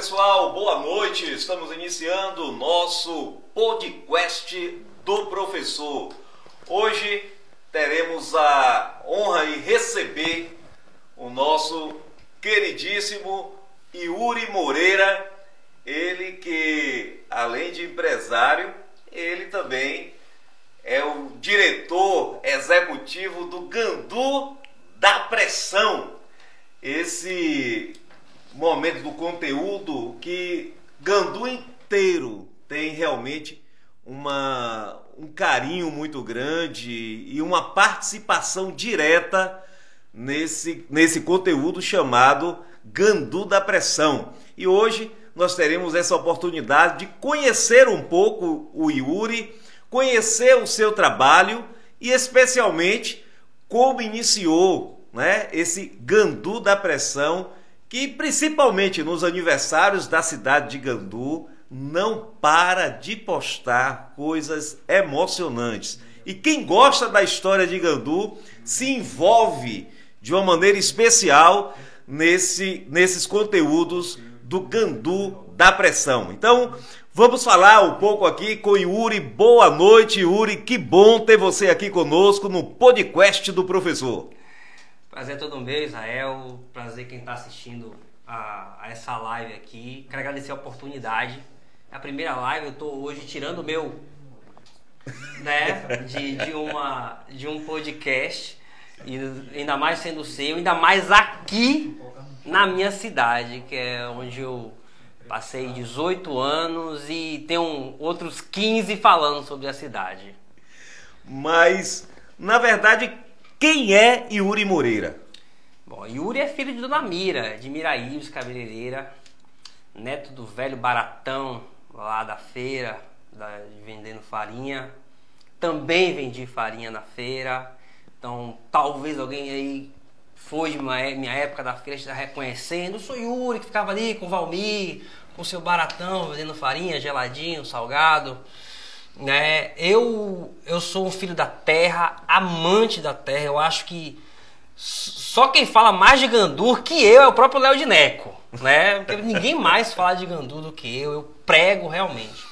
pessoal, boa noite. Estamos iniciando o nosso podcast do professor. Hoje teremos a honra de receber o nosso queridíssimo Yuri Moreira, ele que, além de empresário, ele também é o diretor executivo do Gandu da Pressão. Esse momento do conteúdo que Gandu inteiro tem realmente um carinho muito grande e uma participação direta nesse conteúdo chamado Gandu da Pressão. E hoje nós teremos essa oportunidade de conhecer um pouco o Yuri, conhecer o seu trabalho e especialmente como iniciou, né, esse Gandu da Pressão, que principalmente nos aniversários da cidade de Gandu não para de postar coisas emocionantes. E quem gosta da história de Gandu se envolve de uma maneira especial nesses conteúdos do Gandu da Pressão. Então, vamos falar um pouco aqui com Yuri. Boa noite, Yuri. Que bom ter você aqui conosco no podcast do professor. Prazer todo meu, Israel. Prazer quem está assistindo a essa live aqui. Quero agradecer a oportunidade. É a primeira live, eu estou hoje tirando o meu, né, de um podcast. E ainda mais sendo seu, ainda mais aqui na minha cidade, que é onde eu passei 18 anos e tenho outros 15 falando sobre a cidade. Mas, na verdade, quem é Yuri Moreira? Bom, Yuri é filho de Dona Mira, de Miraíus, cabeleireira, neto do velho Baratão, lá da feira, vendendo farinha. Também vendi farinha na feira, então talvez alguém aí foi de minha época da feira esteja reconhecendo. Eu sou Yuri, que ficava ali com o Valmir, com o seu Baratão, vendendo farinha, geladinho, salgado. Né? Eu sou um filho da terra, amante da terra. Eu acho que só quem fala mais de Gandu que eu é o próprio Léo de Neco, né? Porque ninguém mais fala de Gandu do que eu prego realmente.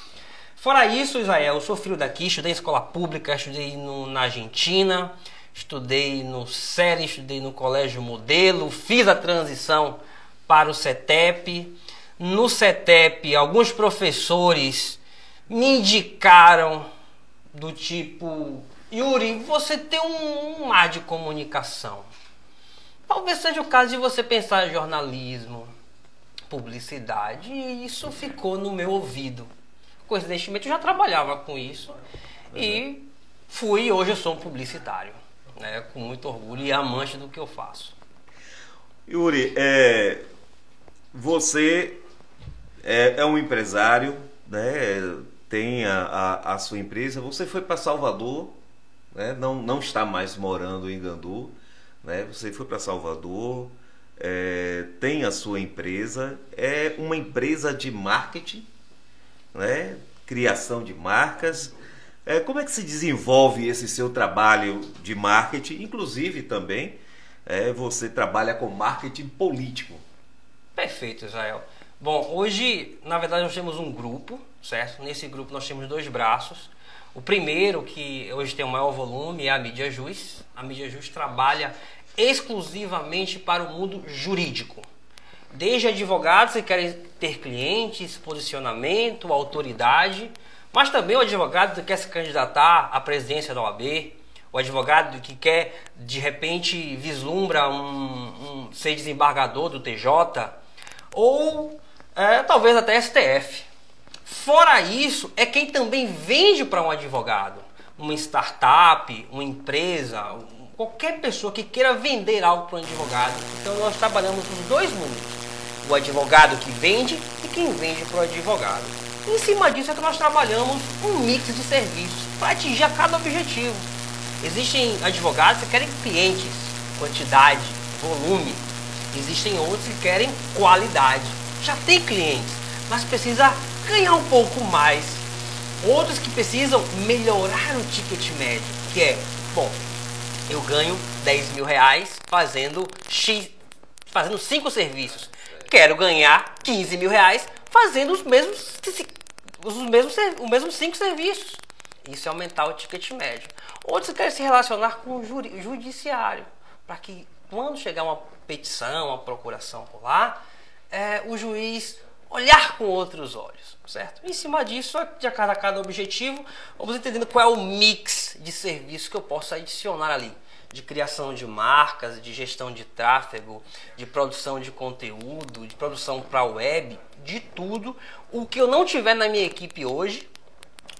Fora isso, Israel, eu sou filho daqui, estudei em escola pública, estudei na Argentina, estudei no CERN, estudei no Colégio Modelo, fiz a transição para o CETEP. No CETEP, alguns professores me indicaram do tipo: Yuri, você tem um ar de comunicação. Talvez seja o caso de você pensar em jornalismo, publicidade, e isso ficou no meu ouvido. Coincidentemente, eu já trabalhava com isso e hoje eu sou um publicitário, né, com muito orgulho e amante do que eu faço. Yuri, você é um empresário, né? Tem a sua empresa. Você foi para Salvador, né? Não está mais morando em Gandu, né? Você foi para Salvador, tem a sua empresa, é uma empresa de marketing, né? Criação de marcas. Como é que se desenvolve esse seu trabalho de marketing? Inclusive também você trabalha com marketing político. Perfeito, Israel. Bom, hoje, na verdade, nós temos um grupo, certo? Nesse grupo nós temos dois braços. O primeiro, que hoje tem o maior volume, é a Mídia Jus. A Mídia Jus trabalha exclusivamente para o mundo jurídico. Desde advogados que querem ter clientes, posicionamento, autoridade, mas também o advogado que quer se candidatar à presidência da OAB, o advogado que quer, de repente, vislumbra ser desembargador do TJ, ou talvez até STF. Fora isso, é quem também vende para um advogado, uma startup, uma empresa, qualquer pessoa que queira vender algo para um advogado. Então nós trabalhamos nos dois mundos, o advogado que vende e quem vende para o advogado. Em cima disso é que nós trabalhamos um mix de serviços para atingir a cada objetivo. Existem advogados que querem clientes, quantidade, volume. Existem outros que querem qualidade. Já tem clientes, mas precisa ganhar um pouco mais. Outros que precisam melhorar o ticket médio, que é, bom, eu ganho 10 mil reais fazendo 5 serviços. quero ganhar 15 mil reais fazendo os mesmos 5 serviços. Isso é aumentar o ticket médio. Outros querem se relacionar com o judiciário, para que quando chegar uma petição, uma procuração por lá, o juiz olhar com outros olhos, certo? Em cima disso, de cada objetivo, vamos entendendo qual é o mix de serviços que eu posso adicionar ali. De criação de marcas, de gestão de tráfego, de produção de conteúdo, de produção para web, de tudo. O que eu não tiver na minha equipe hoje,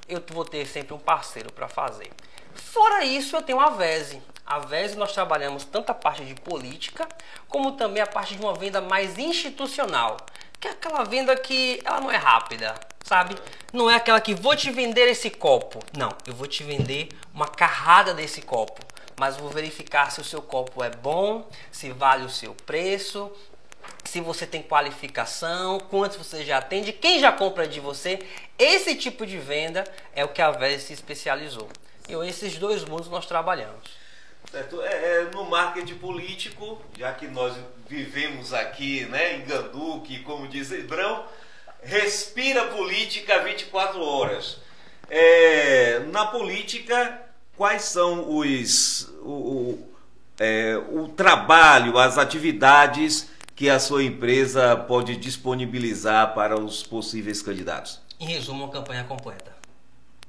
eu vou ter sempre um parceiro para fazer. Fora isso, eu tenho a VESE. A VESE nós trabalhamos tanto a parte de política, como também a parte de uma venda mais institucional. Que é aquela venda que ela não é rápida, sabe? Não é aquela que vou te vender esse copo. Não, eu vou te vender uma carrada desse copo. Mas vou verificar se o seu copo é bom, se vale o seu preço, se você tem qualificação, quantos você já atende, quem já compra de você. Esse tipo de venda é o que a VESE se especializou. E esses dois mundos nós trabalhamos. Certo. No marketing político, já que nós vivemos aqui, né, em Gandu, que, como diz Hebrão, respira política 24 horas. Na política, quais são o trabalho, as atividades que a sua empresa pode disponibilizar para os possíveis candidatos? Em resumo, uma campanha completa.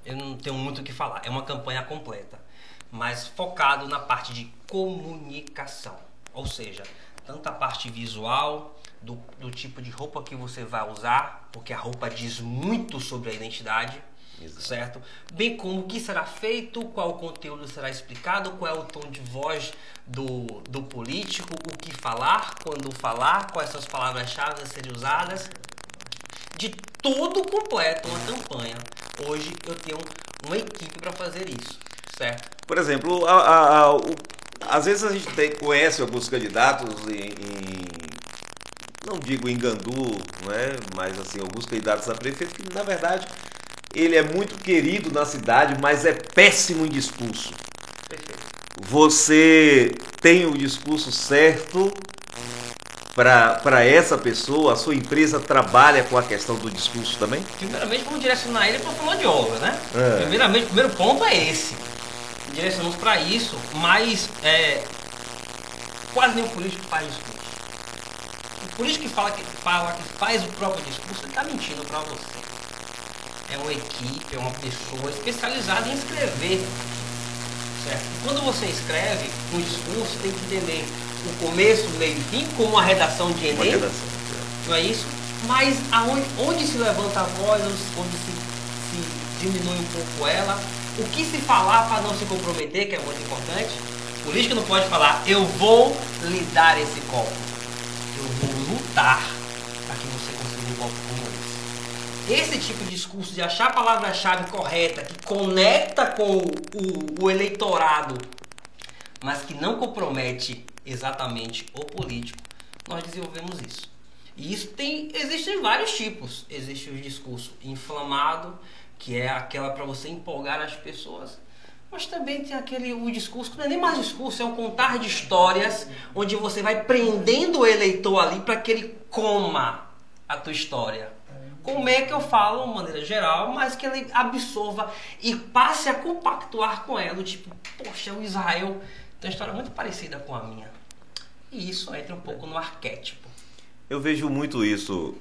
Eu não tenho muito o que falar, é uma campanha completa, mas focado na parte de comunicação, ou seja, tanto a parte visual, do tipo de roupa que você vai usar, porque a roupa diz muito sobre a identidade, certo? Bem como o que será feito, qual o conteúdo será explicado, qual é o tom de voz do político, o que falar, quando falar, quais são as palavras-chave a serem usadas, de tudo completo, uma campanha. Hoje eu tenho uma equipe para fazer isso, certo? Por exemplo, às vezes a gente conhece alguns candidatos não digo em Gandu, né, mas assim, alguns candidatos a prefeito que, na verdade, ele é muito querido na cidade, mas é péssimo em discurso. Perfeito. Você tem o discurso certo para essa pessoa? A sua empresa trabalha com a questão do discurso também? Primeiramente, vamos direcionar ele para a fonoaudióloga, né? Primeiramente, o primeiro ponto é esse. Direcionamos para isso, mas quase nenhum político faz discurso. O político que faz o próprio discurso, ele está mentindo para você. É uma equipe, é uma pessoa especializada em escrever. Certo? Quando você escreve um discurso, tem que entender o começo, o meio e fim, como uma redação de Enem. Não é isso? Mas onde se levanta a voz, onde se diminui um pouco ela, o que se falar para não se comprometer, que é muito importante. O político não pode falar, eu vou lhe dar esse copo. Eu vou lutar para que você consiga um copo como esse. Esse tipo de discurso de achar a palavra-chave correta, que conecta com o eleitorado, mas que não compromete exatamente o político, nós desenvolvemos isso. E existem vários tipos. Existe o discurso inflamado, que é aquela para você empolgar as pessoas. Mas também tem o discurso, que não é nem mais discurso, é um contar de histórias, onde você vai prendendo o eleitor ali para que ele coma a tua história. Como é que eu falo de maneira geral, mas que ele absorva e passe a compactuar com ela. Tipo, poxa, o Israel tem uma história muito parecida com a minha. E isso entra um pouco no arquétipo. Eu vejo muito isso.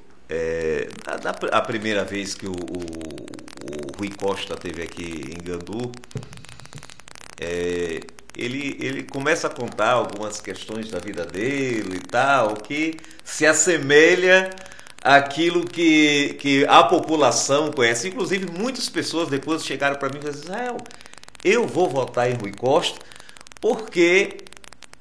A primeira vez que o Rui Costa esteve aqui em Gandu, ele começa a contar algumas questões da vida dele e tal, que se assemelha àquilo que a população conhece. Inclusive, muitas pessoas depois chegaram para mim e disseram: eu vou votar em Rui Costa porque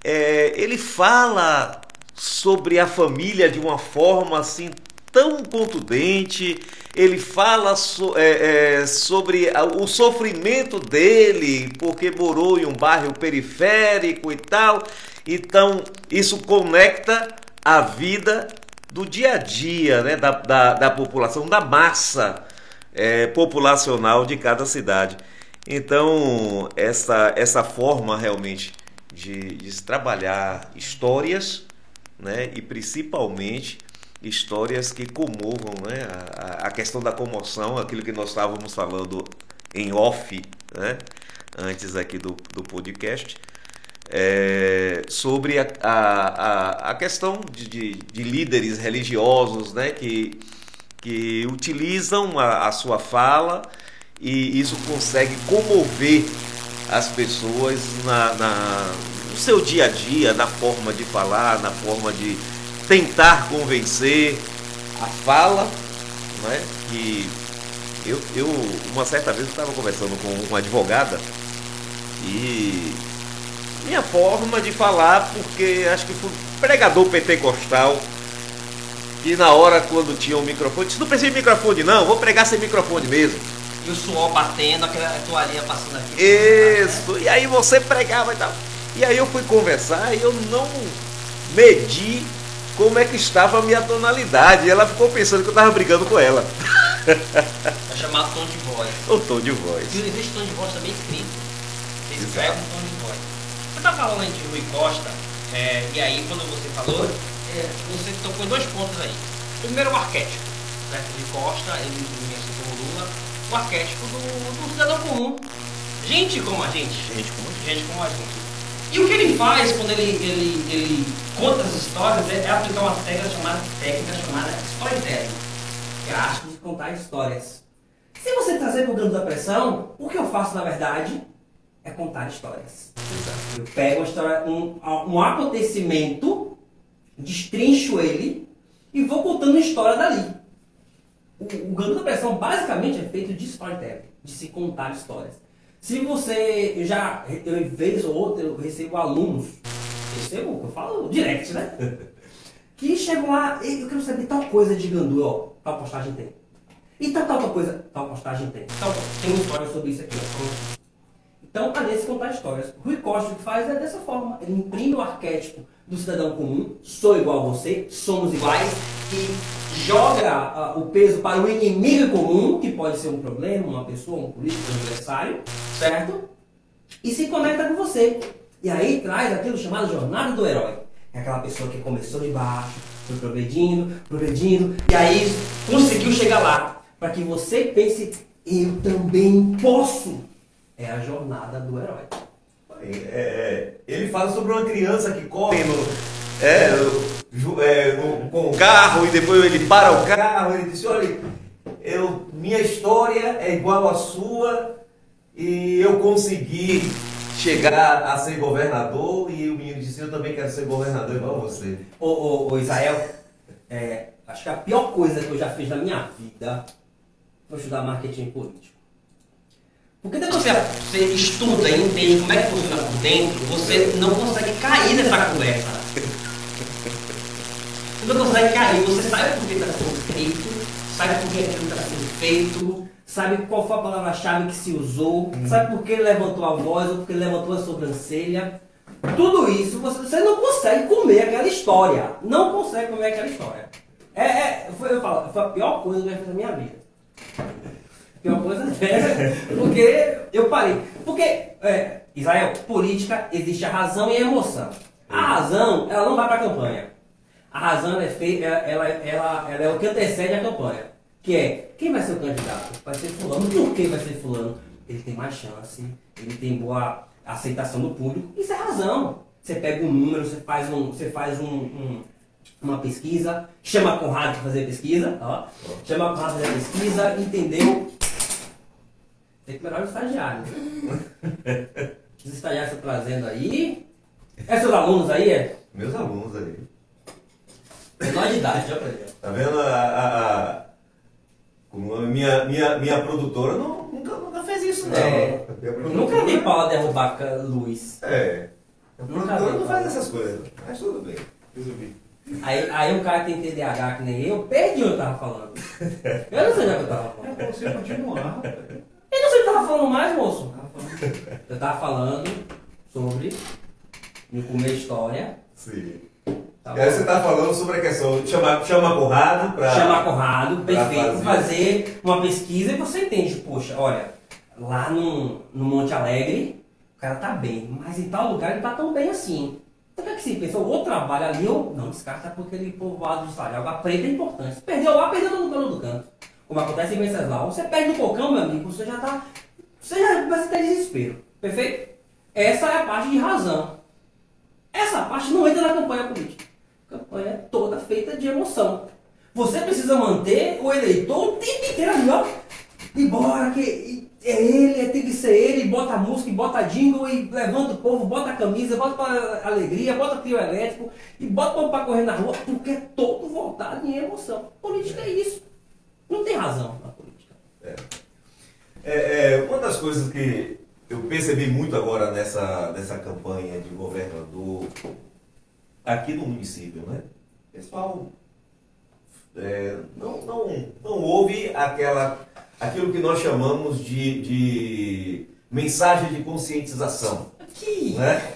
ele fala sobre a família de uma forma assim tão contundente, ele fala sobre o sofrimento dele, porque morou em um bairro periférico e tal. Então, isso conecta a vida do dia a dia, né, da população, da massa populacional de cada cidade. Então, essa forma realmente de se trabalhar histórias, né, e principalmente histórias que comovam, né? A questão da comoção, aquilo que nós estávamos falando em off, né? Antes aqui do podcast, sobre a questão de líderes religiosos, né? Que utilizam a sua fala e isso consegue comover as pessoas no seu dia a dia, na forma de falar, na forma de tentar convencer. A fala, né? Que eu uma certa vez eu estava conversando com uma advogada e minha forma de falar, porque acho que fui pregador pentecostal, e na hora quando tinha um microfone, disse, não precisa de microfone não, vou pregar sem microfone mesmo. E o suor batendo, aquela toalhinha passando aqui. Isso, e aí você pregava e tal. E aí eu fui conversar e eu não medi como é que estava a minha tonalidade. E ela ficou pensando que eu estava brigando com ela. É chamado tom de voz. O tom de voz. E existe tom de voz também escrito. Vocês escrevem um tom de voz. Você está falando aí de Rui Costa, e aí quando você falou, você tocou em 2 pontos aí. Primeiro, o arquétipo. Né? Rui Costa, ele assim como Lula, o arquétipo do cidadão comum. Gente como a gente. Gente como a gente. E o que ele faz quando ele conta as histórias é aplicar uma técnica chamada storytelling, que é a arte de contar histórias. Se você trazer para o campo da pressão, o que eu faço na verdade é contar histórias. Eu pego uma história, um acontecimento, destrincho ele e vou contando a história dali. O campo da pressão basicamente é feito de storytelling, de se contar histórias. Se você eu vez ou outra, eu recebo alunos, eu falo direct, né? Que chegam lá, eu quero saber tal coisa de Gandu, ó, tal postagem tem. E tal coisa, tal postagem tem. Tem uma história sobre isso aqui, ó. Então, além de contar histórias, Rui Costa o que faz é dessa forma. Ele imprime o arquétipo do cidadão comum, sou igual a você, somos iguais, e joga o peso para o inimigo comum, que pode ser um problema, uma pessoa, um político, um adversário, certo? E se conecta com você. E aí traz aquilo chamado jornada do herói. É aquela pessoa que começou de baixo, foi progredindo, e aí conseguiu chegar lá. Para que você pense, eu também posso. É a jornada do herói. Ele fala sobre uma criança que corre com o carro e depois ele para o carro e diz, olha, minha história é igual à sua e eu consegui chegar a ser governador, e o menino disse, eu também quero ser governador igual a você. Ô Israel, acho que a pior coisa que eu já fiz na minha vida foi estudar marketing político. Porque depois você estuda e entende como é que funciona por dentro, você não consegue cair nessa conversa. Você não consegue cair, você sabe por que está sendo feito, sabe por que aquilo está sendo feito, sabe qual foi a palavra-chave que se usou, sabe por que ele levantou a voz ou por que ele levantou a sobrancelha. Tudo isso, você não consegue comer aquela história. Não consegue comer aquela história. Foi a pior coisa que eu já fiz na minha vida. Pior coisa porque eu parei. Porque, Israel, política, existe a razão e a emoção. A razão, ela não vai para a campanha. A razão ela é o que antecede a campanha. Que é, quem vai ser o candidato? Vai ser fulano. Por que vai ser fulano? Ele tem mais chance, ele tem boa aceitação do público. Isso é razão. Você pega um número, você faz uma pesquisa, chama a Conrado para fazer pesquisa, ó. Chama a Conrado para fazer pesquisa, entendeu? Tem que melhorar os estagiários. Os estagiários estão trazendo aí. Seus alunos aí, é? Meus alunos aí. Menor de idade, olha pra ele. Tá vendo como minha produtora nunca fez isso, não. Nunca vi Paula derrubar luz. A produtora não faz essas coisas. Mas tudo bem, resolvi. Aí o cara tem TDAH que nem eu, perdi o que eu tava falando. Eu não sei o que eu tava falando. É pra você continuar, rapaz. Eu não sei o que eu tava falando mais, moço. Eu tava falando sobre no começo história. Sim. Tá e aí você tá falando sobre a questão de chamar Conrado para... Chamar Conrado, perfeito, fazer uma pesquisa e você entende, poxa, olha, lá no Monte Alegre, o cara tá bem, mas em tal lugar ele tá tão bem assim. Então, o que é que se pensa? Ou trabalha ali, ou não, descarta porque aquele povoado do Salhão. A preta é importante. Se perdeu lá, perdeu todo mundo do canto. Como acontece em Venceslau. Você perde no Cocão, meu amigo, você já tá. Você já vai ter desespero. Perfeito? Essa é a parte de razão. Essa parte não entra na campanha política. A campanha é toda feita de emoção. Você precisa manter o eleitor o tempo inteiro ali, ó. E bora, que é ele, tem que ser ele, bota a música, bota jingle, e levanta o povo, bota a camisa, bota pra alegria, bota trio elétrico, e bota o povo pra correr na rua, porque é todo voltado em emoção. Política é isso. Não tem razão na política. Uma das coisas que eu percebi muito agora nessa campanha de governador aqui no município, né? Pessoal, não houve aquilo que nós chamamos de mensagem de conscientização, né?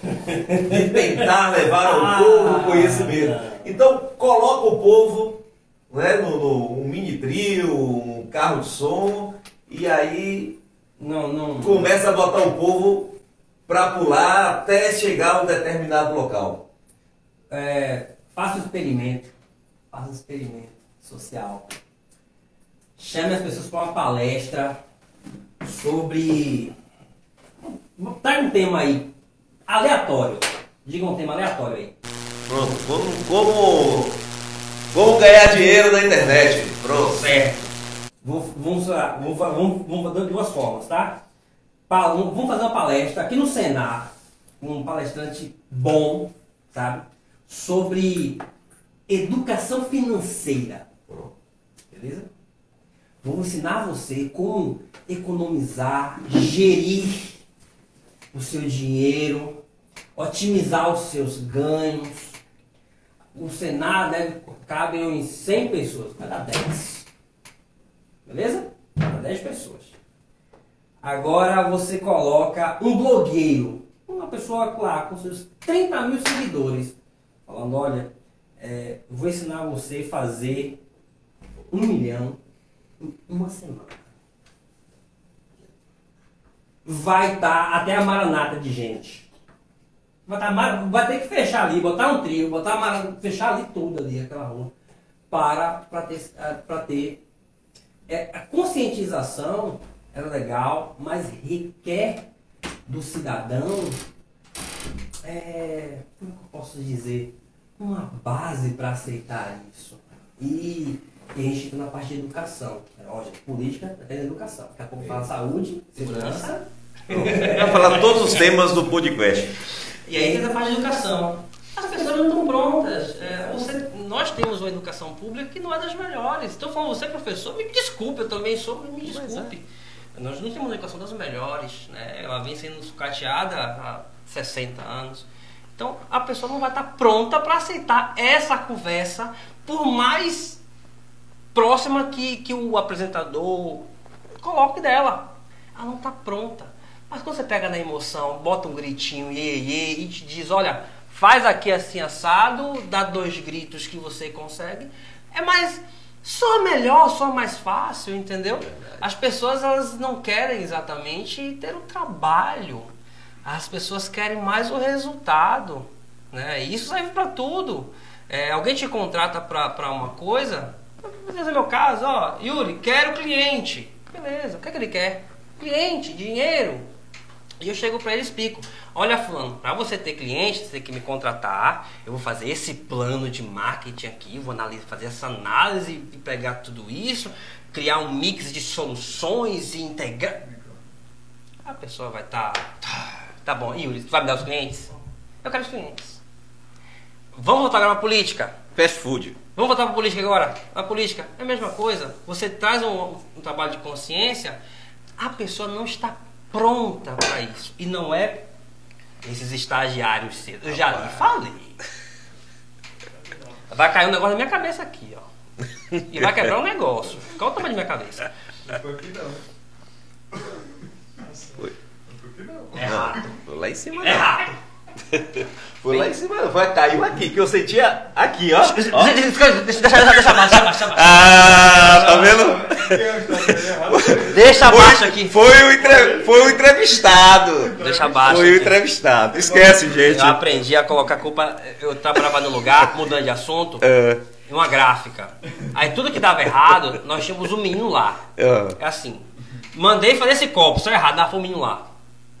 De tentar levar ao povo o conhecimento. Então, coloca o povo, né, um mini trio, um carro de som, e aí começa a botar o povo para pular até chegar a um determinado local. Faça um experimento social. Chame as pessoas para uma palestra sobre... Traga um tema aí, aleatório. Diga um tema aleatório aí. Pronto, como ganhar dinheiro na internet. Pronto. Certo. Vamos fazer duas formas, tá? Vamos fazer uma palestra aqui no Senar, um palestrante bom, sabe? Sobre educação financeira. Beleza? Vou ensinar você como economizar, gerir o seu dinheiro, otimizar os seus ganhos. O Senar cabe em 100 pessoas, cada 10. Beleza? Cada 10 pessoas. Agora você coloca um blogueiro, uma pessoa lá com seus 30 mil seguidores, falando, olha, vou ensinar você a fazer 1 milhão em uma semana. Vai estar até a maranata de gente. Vai ter que fechar ali, botar um trio, fechar ali tudo ali, aquela rua, para ter a conscientização. É legal, mas requer do cidadão, como eu posso dizer, uma base para aceitar isso. E a gente entra na parte de educação. Política é educação. Daqui a pouco fala saúde, segurança. Vai falar todos os temas do podcast. E aí entra a parte de educação. As pessoas não estão prontas. Nós temos uma educação pública que não é das melhores. Então, falando você, professor, me desculpe, eu também sou, me desculpe. Nós não temos uma educação das melhores, né? Ela vem sendo sucateada há 60 anos. Então, a pessoa não vai estar pronta para aceitar essa conversa, por mais próxima que o apresentador coloque dela. Ela não está pronta. Mas quando você pega na emoção, bota um gritinho, e te diz, olha, faz aqui assim assado, dá 2 gritos que você consegue, só melhor, só mais fácil, entendeu? As pessoas, elas não querem exatamente ter o trabalho. As pessoas querem mais o resultado, né? E isso serve para tudo. Alguém te contrata para uma coisa, no meu caso, ó, Yuri, quero cliente. Beleza, o que é que ele quer? Cliente, dinheiro. E eu chego para ele e explico. Olha, fulano, para você ter cliente, você tem que me contratar. Eu vou fazer esse plano de marketing aqui, vou fazer essa análise e pegar tudo isso, criar um mix de soluções e integrar. A pessoa vai estar... Tá bom, Yuri, tu vai me dar os clientes? Eu quero os clientes. Vamos voltar agora para política. Fast food. Vamos voltar para política agora. A política é a mesma coisa. Você traz um trabalho de consciência, a pessoa não está pronta para isso. E não é esses estagiários cedo. Eu já lhe falei. Vai cair um negócio na minha cabeça aqui, ó. E vai quebrar um negócio. Qual o tamanho da minha cabeça? Não foi aqui não. Foi. Não foi aqui não. É rato. Foi lá em cima. É rato. Foi lá em cima. Caiu aqui, que eu sentia aqui, ó. Deixa abaixo. Ah, tá vendo? Deixa abaixo aqui. Foi o entrevistado. Deixa abaixo. Foi o aqui. entrevistado. Esquece, gente. Eu aprendi a colocar a culpa. Eu trabalhava no lugar, mudando de assunto, em uma gráfica. Aí tudo que dava errado, nós tínhamos um menino lá. É assim. Mandei fazer esse copo, só errado, foi o menino lá.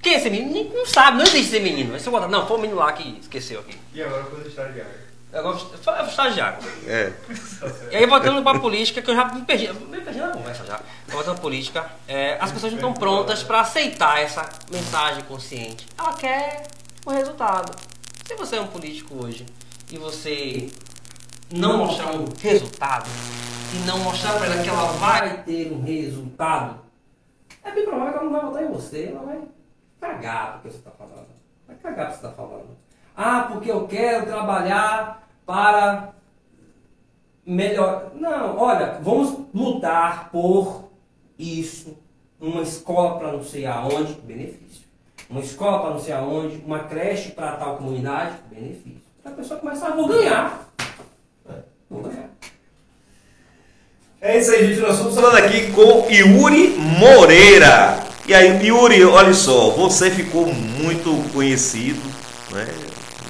Quem é esse menino? Nem não sabe, não existe esse menino. Aí você bota, não, foi o menino lá que esqueceu aqui. E agora foi do estagiário. Agora eu vou estagiário. E aí voltando pra política, que eu já me perdi na conversa já. Voltando pra política, as pessoas não estão prontas para aceitar essa mensagem consciente. Ela quer o resultado. Se você é um político hoje e você não mostrar um resultado, e não mostrar para ela que ela vai ter um resultado, é bem provável que ela não vai votar em você, ela vai cagar porque você está falando. Vai cagar porque você está falando. Ah, porque eu quero trabalhar para melhor. Não, olha, vamos lutar por isso. Uma escola para não sei aonde, benefício. Uma escola para não sei aonde, uma creche para tal comunidade, benefício. Então a pessoa começa a vou ganhar. Vou ganhar. É isso aí, gente. Nós estamos falando aqui com Yuri Moreira. E aí, Yuri, olha só, você ficou muito conhecido, né?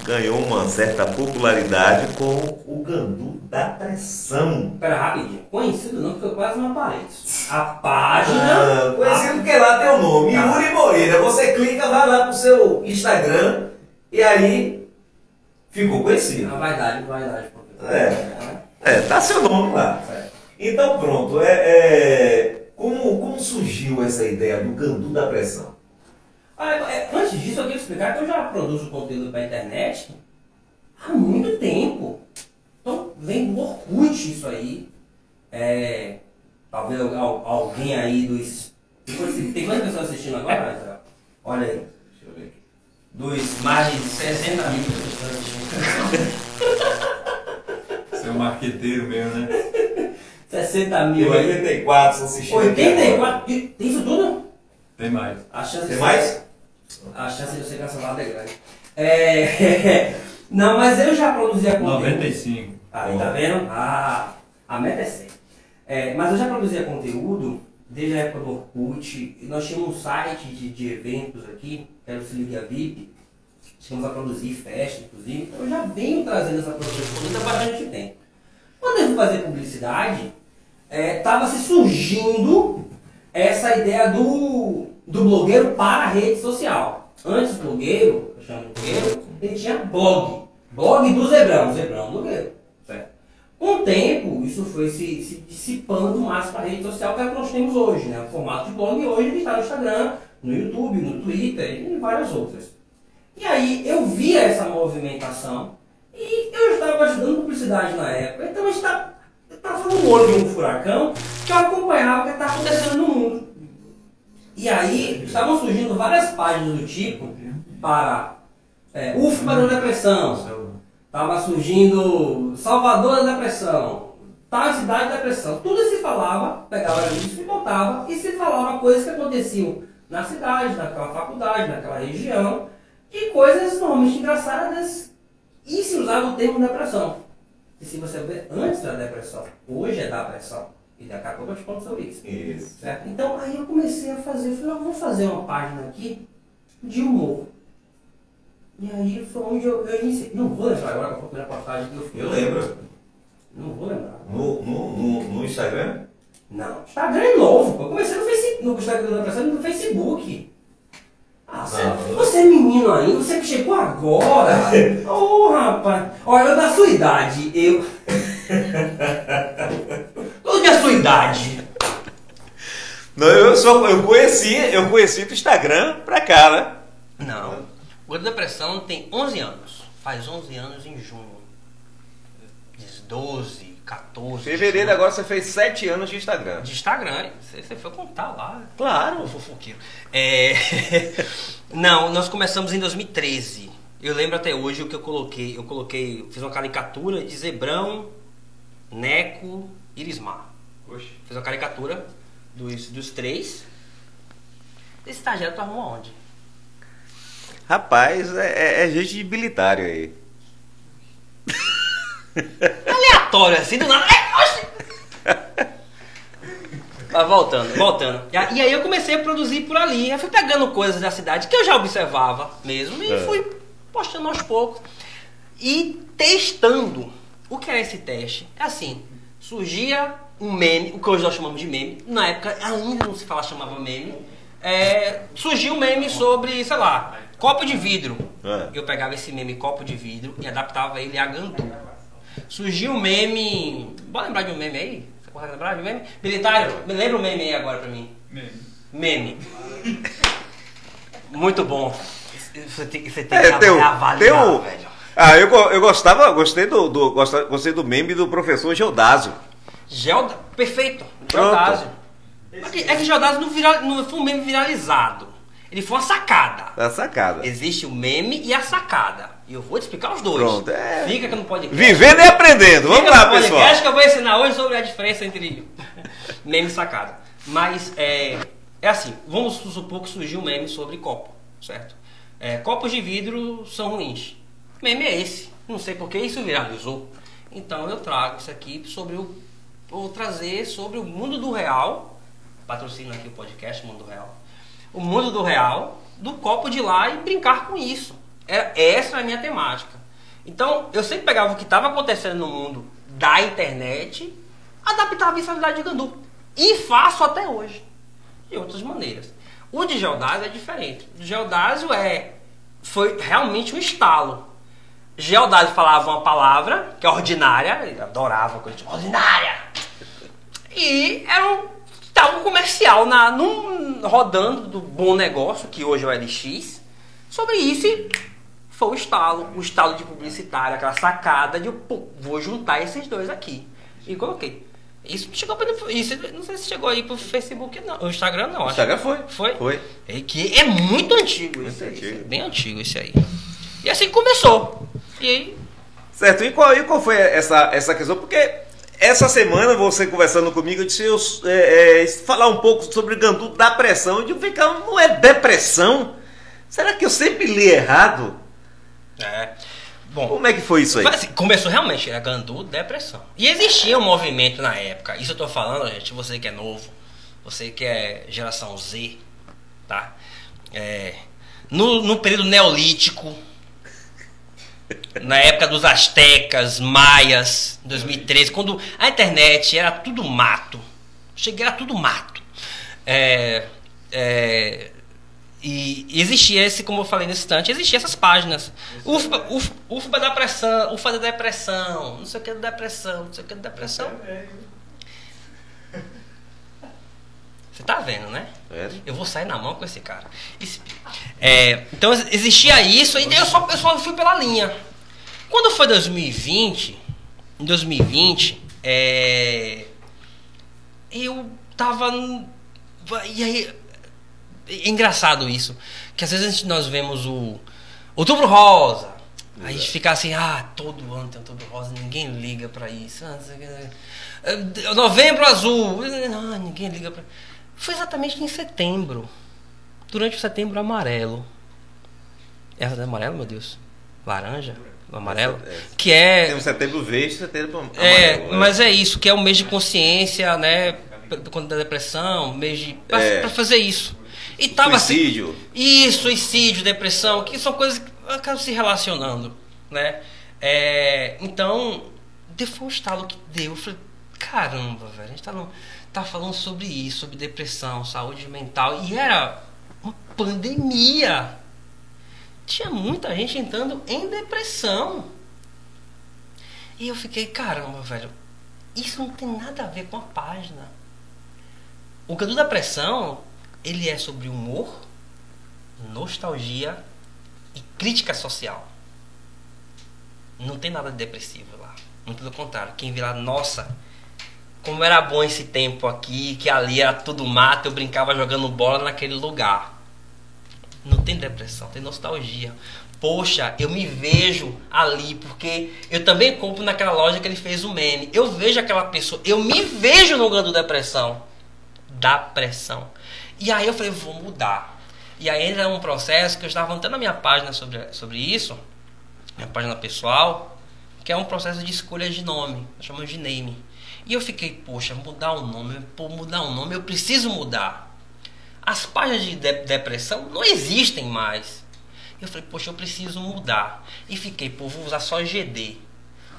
Ganhou uma certa popularidade com o Gandu da Pressão. Pera, rapidinho. Conhecido não, porque eu quase não apareço. A página... Conhecido porque lá tem o nome, Yuri Moreira. Você clica, vai lá pro seu Instagram e aí ficou conhecido. A vaidade, professor. Tá seu nome lá. Então pronto, como surgiu essa ideia do Gandu da Pressão? Antes disso, eu queria explicar que eu já produzo conteúdo para a internet há muito tempo. Então, vem do Orkut isso aí. Talvez alguém aí dos... Tem quantas pessoas assistindo agora, Israel? Olha aí. Deixa eu ver aqui. Dos mais de 60 mil pessoas assistindo. Você é um marqueteiro mesmo, né? 60 mil aí. 84 assistindo. 84? Tem isso tudo? Tem mais. Tem mais? A chance de eu ser cancelado é grande. Não, mas eu já produzia conteúdo. 95. Aí, tá vendo? A meta é 100. Mas eu já produzia conteúdo desde a época do Orkut. Nós tínhamos um site de eventos aqui, que era o Se Liga VIP. Chegamos a produzir festa, inclusive. Então eu já venho trazendo essa produção de conteúdo há bastante tempo. Quando eu fui fazer publicidade, estava se surgindo essa ideia do blogueiro para a rede social. Antes o blogueiro, eu chamo de blogueiro, ele tinha blog. Blog do Zebrão blogueiro. Certo? Com o tempo, isso foi se dissipando mais para a rede social que é o que nós temos hoje. Né? O formato de blog hoje ele está no Instagram, no YouTube, no Twitter e em várias outras. E aí eu via essa movimentação e eu estava estudando publicidade na época. Então eu estava no olho de um furacão que eu acompanhava o que estava acontecendo no mundo. E aí estavam surgindo várias páginas do tipo para UFBA da depressão, estava surgindo Salvador da depressão, tal cidade da depressão. Tudo se falava, pegava isso e botava e se falava coisas que aconteciam na cidade, naquela faculdade, naquela região, e coisas normalmente engraçadas e se usava o termo depressão. E se você ver, antes da depressão, hoje é da pressão. E daqui a pouco eu te conto sobre isso. Isso. Certo? Então aí eu comecei a fazer, falei, vou fazer uma página aqui de humor. E aí foi onde eu iniciei. Não vou lembrar agora qual foi a primeira postagem que eu fiz. Eu lembro. Não vou lembrar. No Instagram? Não, Instagram é novo. Eu comecei no Facebook, no Instagram da pressão, no Facebook. Você é menino ainda, você que chegou agora. Rapaz. Olha, da sua idade, eu... Qual que é a sua idade? Não, eu conheci do Instagram pra cá, né? Não. O Gordo da Pressão tem 11 anos. Faz 11 anos em junho. 12, 14... Fevereiro agora você fez 7 anos de Instagram. De Instagram, você foi contar lá. Claro. Fofoqueiro. Não, nós começamos em 2013. Eu lembro até hoje o que eu coloquei, fiz uma caricatura de Zebrão, Neco e Irismar. Oxe. Fiz uma caricatura dos três. Esse estagiário tu arrumou onde? Rapaz, é gente de bilitário aí. Aleatório assim, do nada. Mas voltando. E aí eu comecei a produzir por ali. Eu fui pegando coisas da cidade que eu já observava mesmo e fui postando aos poucos. E testando. O que é esse teste? É assim, surgia um meme, o que hoje nós chamamos de meme. Na época ainda não se chamava meme. Surgiu um meme sobre, sei lá, copo de vidro. Eu pegava esse meme copo de vidro e adaptava ele a Gandu. Surgiu um meme... Bora lembrar de um meme aí? Você consegue lembrar de um meme? Militário, me lembra um meme aí agora pra mim. Meme. Muito bom. Você tem que avaliar, velho. Gostei do meme do professor Geodásio. Perfeito. Geodásio. É que Geodásio não foi um meme viralizado. Ele foi uma sacada. A sacada. Existe o meme e a sacada. E eu vou te explicar os dois. Pronto, Fica aqui no podcast. Vivendo e aprendendo. Vamos lá, pessoal. Acho que eu vou ensinar hoje sobre a diferença entre meme e sacada. Mas é assim, vamos supor que surgiu um meme sobre copo, certo? Copos de vidro são ruins. Meme é esse. Não sei porque isso viralizou. Então eu trago isso aqui vou trazer sobre o mundo do real. Patrocino aqui o podcast Mundo Real. O mundo do real, do copo de lá e brincar com isso. Essa era a minha temática. Então, eu sempre pegava o que estava acontecendo no mundo da internet, adaptava isso à realidade de Gandu. E faço até hoje. De outras maneiras. O de Geodásio é diferente. O de Geodásio foi realmente um estalo. Geodásio falava uma palavra, que é ordinária, ele adorava coisa de ordinária. E estava um comercial rodando do Bom Negócio, que hoje é o LX, sobre isso e foi o estalo de publicitário, aquela sacada de vou juntar esses dois aqui. E coloquei. Isso chegou não sei se chegou aí pro Facebook, não. O Instagram não, acho. O Instagram foi. Foi. Que é muito antigo esse aí. Bem antigo esse aí. E assim começou. E aí... Certo, e qual foi essa questão? Porque essa semana, você conversando comigo, eu disse falar um pouco sobre Gandu da pressão. Eu digo, vem cá, não é depressão? Será que eu sempre li errado? Bom, como é que foi isso aí? Assim, começou realmente, era Gandu, depressão. E existia um movimento na época, isso eu tô falando, gente, você que é novo, você que é geração Z, tá? No período neolítico, na época dos astecas, maias, 2013, quando a internet era tudo mato. Era tudo mato. E existia como eu falei nesse instante, existia essas páginas. UFBA da pressão, UFA da depressão, não sei o que da depressão, não sei o que da depressão. Você tá vendo, né? Eu vou sair na mão com esse cara. Então existia isso, e eu só fui pela linha. Quando foi 2020, em 2020, eu tava... E aí, é engraçado isso, que às vezes nós vemos o Outubro Rosa, a gente fica assim, todo ano tem Outubro Rosa, ninguém liga pra isso. Novembro Azul, ninguém liga pra... Foi exatamente em setembro, durante o Setembro Amarelo. É amarelo, meu Deus? Laranja? Amarelo? Que é... Tem um Setembro Verde, Setembro Amarelo. Mas é isso, que é o mês de consciência, né? Quando da depressão, mês de... Pra fazer isso. E tava suicídio. Assim, suicídio, depressão, que são coisas que acabam se relacionando, né? Então, foi um estalo que deu. Eu falei, caramba, velho, a gente tá falando sobre isso, sobre depressão, saúde mental, e era uma pandemia. Tinha muita gente entrando em depressão. E eu fiquei, caramba, velho, isso não tem nada a ver com a página. O Gandu da Pressão, ele é sobre humor, nostalgia e crítica social. Não tem nada de depressivo lá. Muito pelo contrário. Quem vê lá, nossa, como era bom esse tempo aqui, que ali era tudo mato, eu brincava jogando bola naquele lugar. Não tem depressão, tem nostalgia. Poxa, eu me vejo ali, porque eu também compro naquela loja que ele fez o meme. Eu vejo aquela pessoa, eu me vejo no Gandu da Pressão. Da pressão. E aí eu falei, vou mudar. E aí era um processo que eu estava até na minha página sobre isso, minha página pessoal, que é um processo de escolha de nome, nós chamamos de name. E eu fiquei, poxa, mudar o nome, eu preciso mudar. As páginas de depressão não existem mais. Eu falei, poxa, eu preciso mudar. E fiquei, pô, vou usar só GD.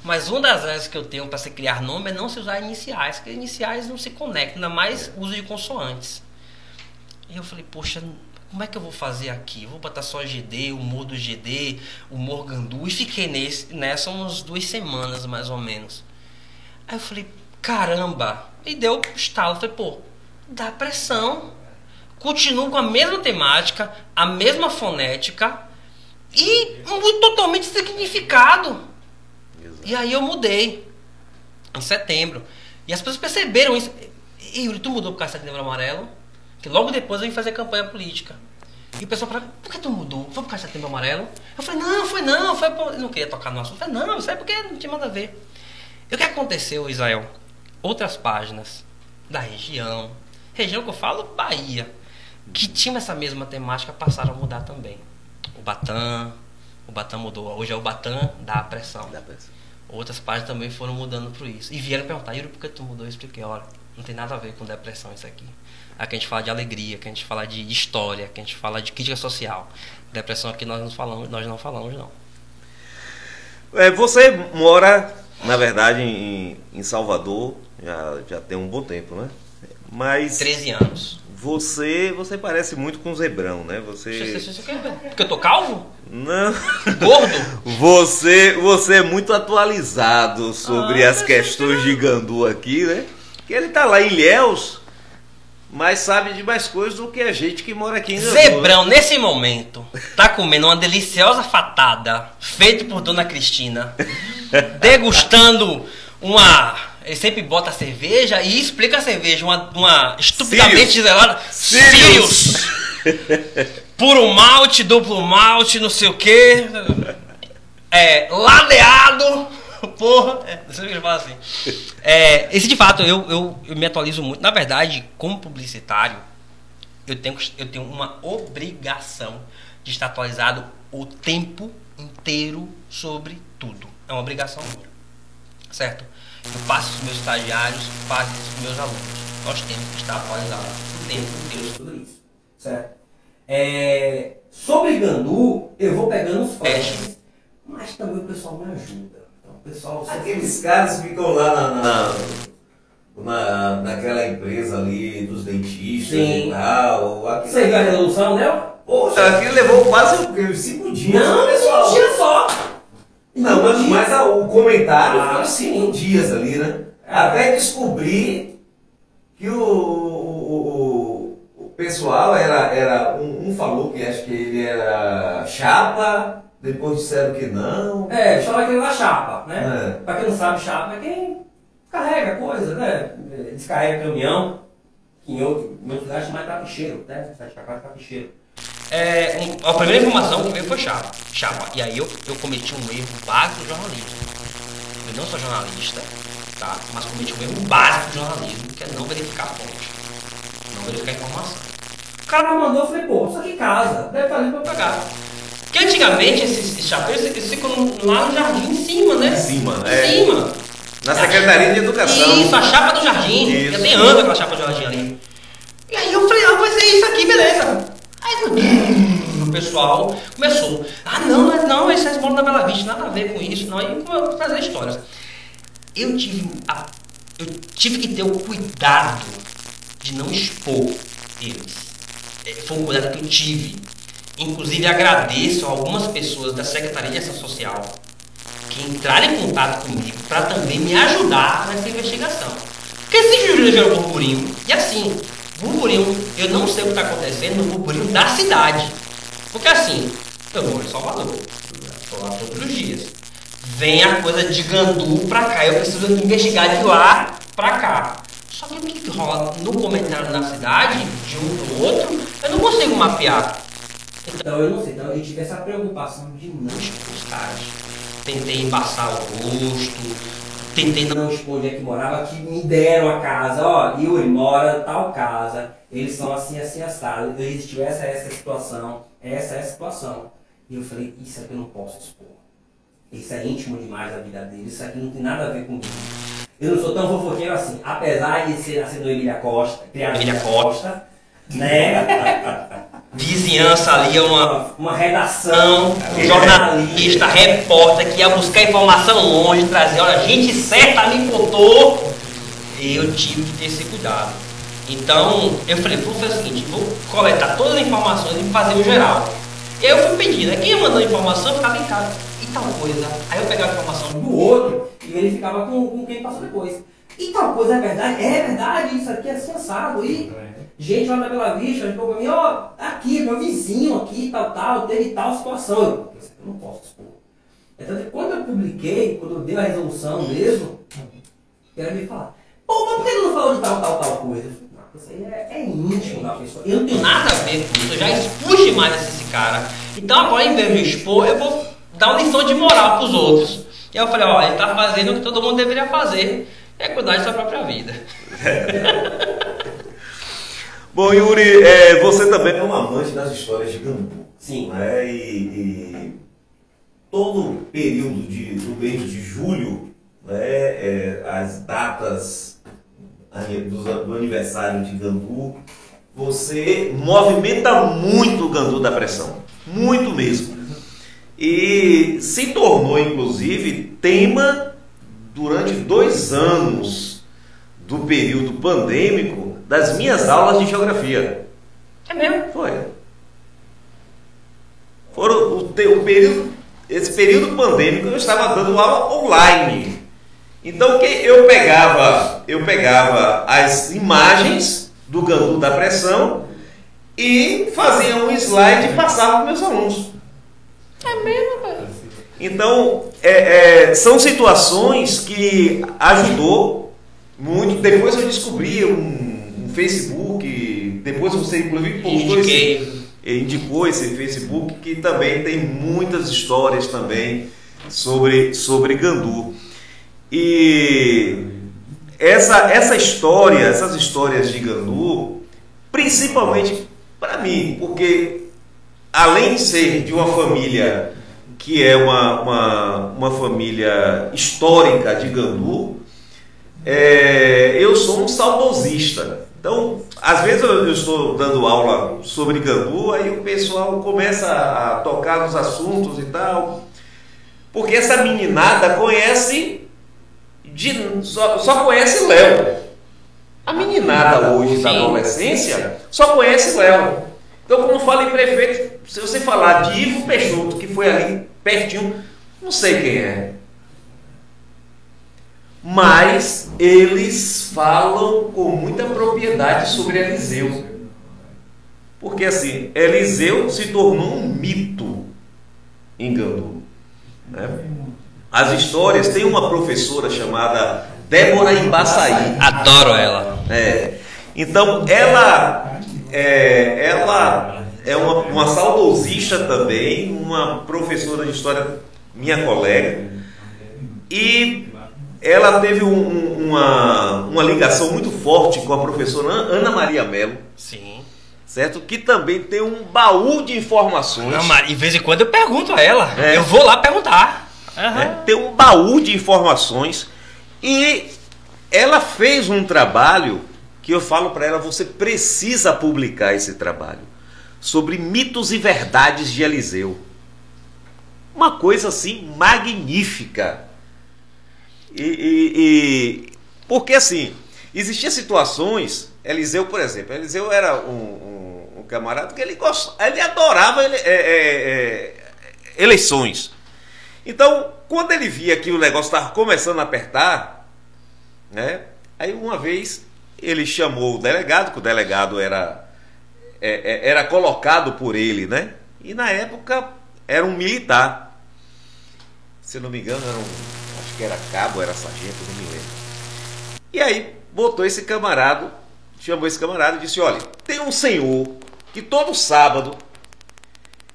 Mas uma das regras que eu tenho para se criar nome é não se usar iniciais, porque iniciais não se conectam, ainda mais uso de consoantes. E eu falei, poxa, como é que eu vou fazer aqui? Eu vou botar só GD, humor do GD, humor Gandu. E fiquei nessa umas 2 semanas, mais ou menos. Aí eu falei, caramba. E deu estalo. Eu falei, pô, dá pressão. Continuo com a mesma temática, a mesma fonética e totalmente significado. Exato. E aí eu mudei em setembro. E as pessoas perceberam isso. E Yuri, tu mudou por causa do Setembro Amarelo? Que logo depois eu vim fazer campanha política. E o pessoal falou, por que tu mudou? Foi por causa do Setembro Amarelo? Eu falei, não, foi por... Eu não queria tocar no assunto. Eu falei, não, isso é porque não tinha nada a ver. E o que aconteceu, Israel? Outras páginas da região que eu falo, Bahia, que tinha essa mesma temática, passaram a mudar também. O Batam mudou. Hoje é o Batam da pressão. Outras páginas também foram mudando por isso. E vieram perguntar, Yuri, por que tu mudou? Eu expliquei, olha, não tem nada a ver com depressão isso aqui. Aqui a gente fala de alegria, aqui a gente fala de história, aqui a gente fala de crítica social. Depressão aqui nós não falamos, não. Você mora, na verdade, em Salvador, já tem um bom tempo, né? Mas 13 anos. Você parece muito com o Zebrão, né? Porque eu tô calvo? Não. Gordo? Você é muito atualizado sobre as questões de Gandu aqui, né? Que ele tá lá em Ilhéus, mas sabe de mais coisas do que a gente que mora aqui em Gandu. Zebrão, né? Nesse momento, tá comendo uma deliciosa fatada feita por Dona Cristina, degustando uma... Ele sempre bota a cerveja e explica a cerveja, uma estupidamente gelada. Sirius! Puro malte, duplo malte, não sei o que. Ladeado. Porra. Não sei o que ele fala assim. Esse de fato, eu me atualizo muito. Na verdade, como publicitário, eu tenho uma obrigação de estar atualizado o tempo inteiro sobre tudo. É uma obrigação minha. Certo? Eu passo os meus estagiários, passo os meus alunos. Nós temos que estar atualizados o tempo inteiro sobre isso. Certo? Sobre Gandu, eu vou pegando os flashes, mas também o pessoal me ajuda. Então, o pessoal aqueles caras ficam lá naquela empresa ali dos dentistas. Sim. E tal. Você viu a resolução dela? Poxa, aquilo levou quase 5 dias. Não, pessoal, 1 dia só. Não, mas o comentário foi 5 dias ali, né? Até descobrir que o pessoal era um falou que acho que ele era chapa, depois disseram que não. Falaram que ele era chapa, né? Pra quem não sabe, chapa é quem carrega coisa, né? Descarrega caminhão, que em outros lugares chama de capicheiro, né? Sai de capicheiro. A primeira informação que veio foi chapa. E aí eu cometi um erro básico do jornalismo. Eu não sou jornalista, tá? Mas cometi um erro básico do jornalismo, que é não verificar a fonte. Não verificar a informação. O cara me mandou, eu falei, pô, isso aqui casa, deve fazer pra eu pagar. Porque antigamente esses chapéus eles ficam lá no jardim em cima, né? Em cima. Em cima. Na Secretaria de Educação. Isso, a chapa do jardim. Isso. Já tem anos aquela chapa do jardim ali. E aí eu falei, vai ser isso aqui, beleza. Aí o pessoal começou, não, esse é as bolas da Bela Vista, nada a ver com isso, não. Aí começou a fazer histórias. Eu tive que ter o cuidado de não expor eles. Foi um cuidado que eu tive. Inclusive agradeço a algumas pessoas da Secretaria de Ação Social que entraram em contato comigo para também me ajudar nessa investigação. Porque esse júri gerou burburinho. E assim, burburinho, eu não sei o que está acontecendo no burburinho da cidade. Porque assim, eu moro em Salvador, estou lá todos os dias. Vem a coisa de Gandu pra cá, eu preciso investigar de lá pra cá. Só que o que rola no comentário na cidade, de um pro outro, eu não consigo mapear. Então eu não sei, então eu tive essa preocupação de não expor os caras. Tentei embaçar o rosto, tentei não expor onde é que morava, que me deram a casa, ó, Yuri mora tal casa, eles são assim, assim, assado, existiu essa situação, essa é a situação. E eu falei, isso aqui eu não posso expor. Isso é íntimo demais da vida deles, isso aqui não tem nada a ver comigo. Eu não sou tão fofoqueiro assim, apesar de ser nascido no Emília Costa, criado Emília em Costa, né? Vizinhança ali é uma redação, jornalista, repórter que ia buscar informação longe, trazer, olha, gente certa me contou. Eu tive que ter esse cuidado. Então, eu falei, vou fazer o seguinte, vou coletar todas as informações e fazer o geral. E aí eu fui pedir, né? Quem ia mandando informação ficava em casa. E tal coisa. Aí eu pegava a informação do outro e verificava com quem passou depois. E tal coisa é verdade? É verdade, isso aqui é assim assado. E gente lá na Bela Vista, chegou pra mim, ó, aqui, meu vizinho aqui, tal, teve tal situação. Eu não posso expor. Então, quando eu publiquei, quando eu dei a resolução mesmo, ela me falar, pô, mas por que não falou de tal coisa? Não, isso aí é íntimo da pessoa. Eu não tenho nada a ver com isso, eu já expus demais esse cara. Então agora, em vez de expor, eu vou dar uma lição de moral pros outros. E aí eu falei, ó, ele tá fazendo o que todo mundo deveria fazer, é cuidar de sua própria vida. Bom, Yuri, você também é um amante das histórias de Gandu. Sim. Né? E todo o período do mês de julho, né, as datas do aniversário de Gandu, você movimenta muito o Gandu da Pressão. Muito mesmo. E se tornou, inclusive, tema durante 2 anos do período pandêmico das minhas aulas de geografia. É mesmo? Foi. Foram esse período pandêmico eu estava dando aula online. Então eu pegava as imagens do Gandu da Pressão e fazia um slide e passava para os meus alunos. É mesmo, velho? Então, são situações que ajudou muito. Depois eu descobri um Facebook, depois você inclusive indicou esse Facebook, que também tem muitas histórias também sobre Gandu. E essas histórias de Gandu, principalmente para mim, porque além de ser de uma família que é uma família histórica de Gandu, eu sou um saudosista. Então, às vezes eu estou dando aula sobre Gandu, aí o pessoal começa a tocar nos assuntos e tal, porque essa meninada conhece, só conhece Léo. A meninada hoje da adolescência só conhece Léo. Então, quando fala em prefeito, se você falar de Ivo Peixoto, que foi ali pertinho, não sei quem é. Mas eles falam com muita propriedade sobre Eliseu. Porque assim, Eliseu se tornou um mito em Gandu. Né? As histórias, tem uma professora chamada Débora Embaçaí. Adoro ela. Então, ela é uma saudosista também, uma professora de história, minha colega, e ela teve uma ligação muito forte com a professora Ana Maria Mello. Sim. Certo? Que também tem um baú de informações. E de vez em quando eu pergunto a ela. Eu vou lá perguntar. Tem um baú de informações. E ela fez um trabalho que eu falo para ela, você precisa publicar esse trabalho, sobre mitos e verdades de Eliseu. Uma coisa assim magnífica. Porque assim, existiam situações, Eliseu, por exemplo, Eliseu era um camarada que ele adorava eleições. Então, quando ele via que o negócio estava começando a apertar, né, aí uma vez ele chamou o delegado, que o delegado era colocado por ele, né? E na época era um militar. Se não me engano, acho que era cabo, era sargento, não me lembro. E aí botou esse camarada, chamou esse camarada e disse, olha, tem um senhor que todo sábado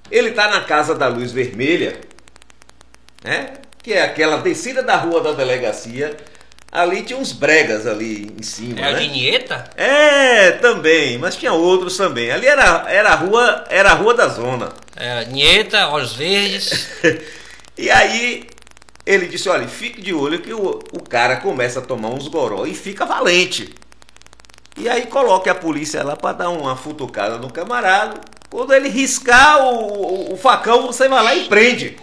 ele está na Casa da Luz Vermelha, né? Que é aquela descida da rua da delegacia. Ali tinha uns bregas ali em cima, né? A Guinheta? Também, mas tinha outros também. Ali era a rua da zona. Guinheta, Olhos Verdes. E aí ele disse, olha, fique de olho que o cara começa a tomar uns goró e fica valente. E aí coloque a polícia lá para dar uma futucada no camarada. Quando ele riscar o facão, você vai lá e prende.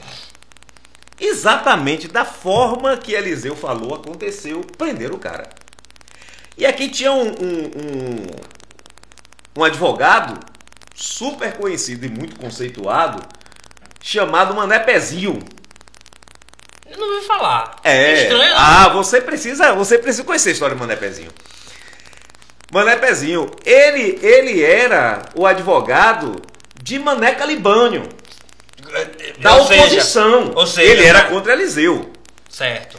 Exatamente da forma que Eliseu falou, aconteceu, prenderam o cara. E aqui tinha um advogado super conhecido e muito conceituado, chamado Mané Pezinho. Eu não ouvi falar. É. Estranho, Ah, você precisa conhecer a história do Mané Pezinho. Mané Pezinho, ele era o advogado de Mané Calibânio, da oposição. Ou seja, ele era contra Eliseu. Certo.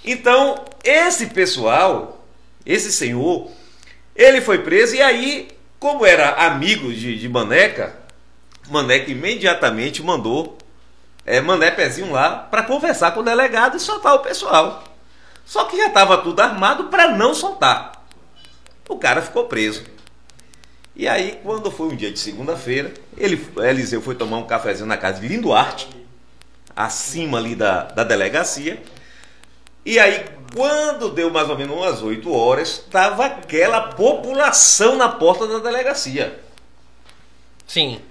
Então, esse pessoal, esse senhor, ele foi preso e aí, como era amigo de Maneca, Maneca imediatamente mandou Mané Pezinho lá para conversar com o delegado e soltar o pessoal. Só que já estava tudo armado para não soltar. O cara ficou preso. E aí, quando foi um dia de segunda-feira, Eliseu foi tomar um cafezinho na casa de Linduarte, acima ali da delegacia. E aí, quando deu mais ou menos umas 8 horas, estava aquela população na porta da delegacia. Sim.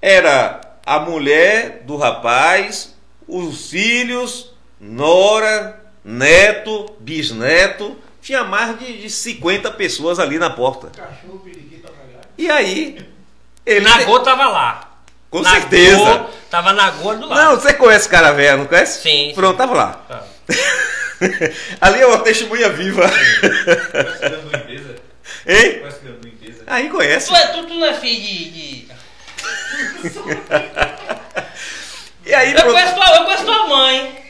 Era a mulher do rapaz, os filhos, nora, neto, bisneto. Tinha mais de 50 pessoas ali na porta. E aí... Nagô tava lá. Com certeza. Tava Nagô do lado. Não, você conhece o cara velho, não conhece? Sim. Pronto, tava lá. Ah. Ali é uma testemunha viva. Hein? Aí conhece. Tu não é filho de... E aí, eu conheço tua mãe.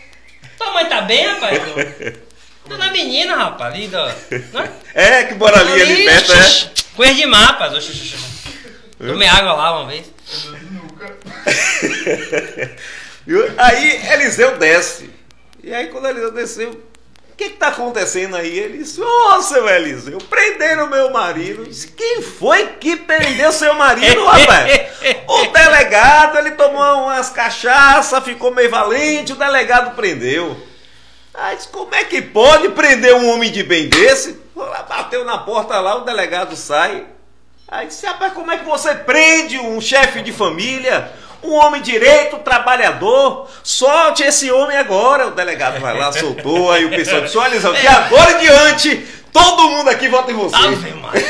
Tua mãe tá bem, rapaz? Dona menina, rapaz, ali, né? É, que mora ali perto, é. Conheço demais, rapaz. Tomei água lá uma vez. Aí Eliseu desce. E aí quando Eliseu desceu, o que tá acontecendo aí? Ele disse, seu Eliseu, prenderam meu marido. Eu disse, quem foi que prendeu seu marido, rapaz? O delegado, ele tomou umas cachaças, ficou meio valente, o delegado prendeu. Aí disse, como é que pode prender um homem de bem desse? Bateu na porta lá, o delegado sai. Aí disse, rapaz, como é que você prende um chefe de família, um homem direito, trabalhador? Solte esse homem agora. O delegado vai lá, soltou, aí o pessoal disse, olha, Eliseu, de agora em diante, todo mundo aqui vota em você. Ave Maria.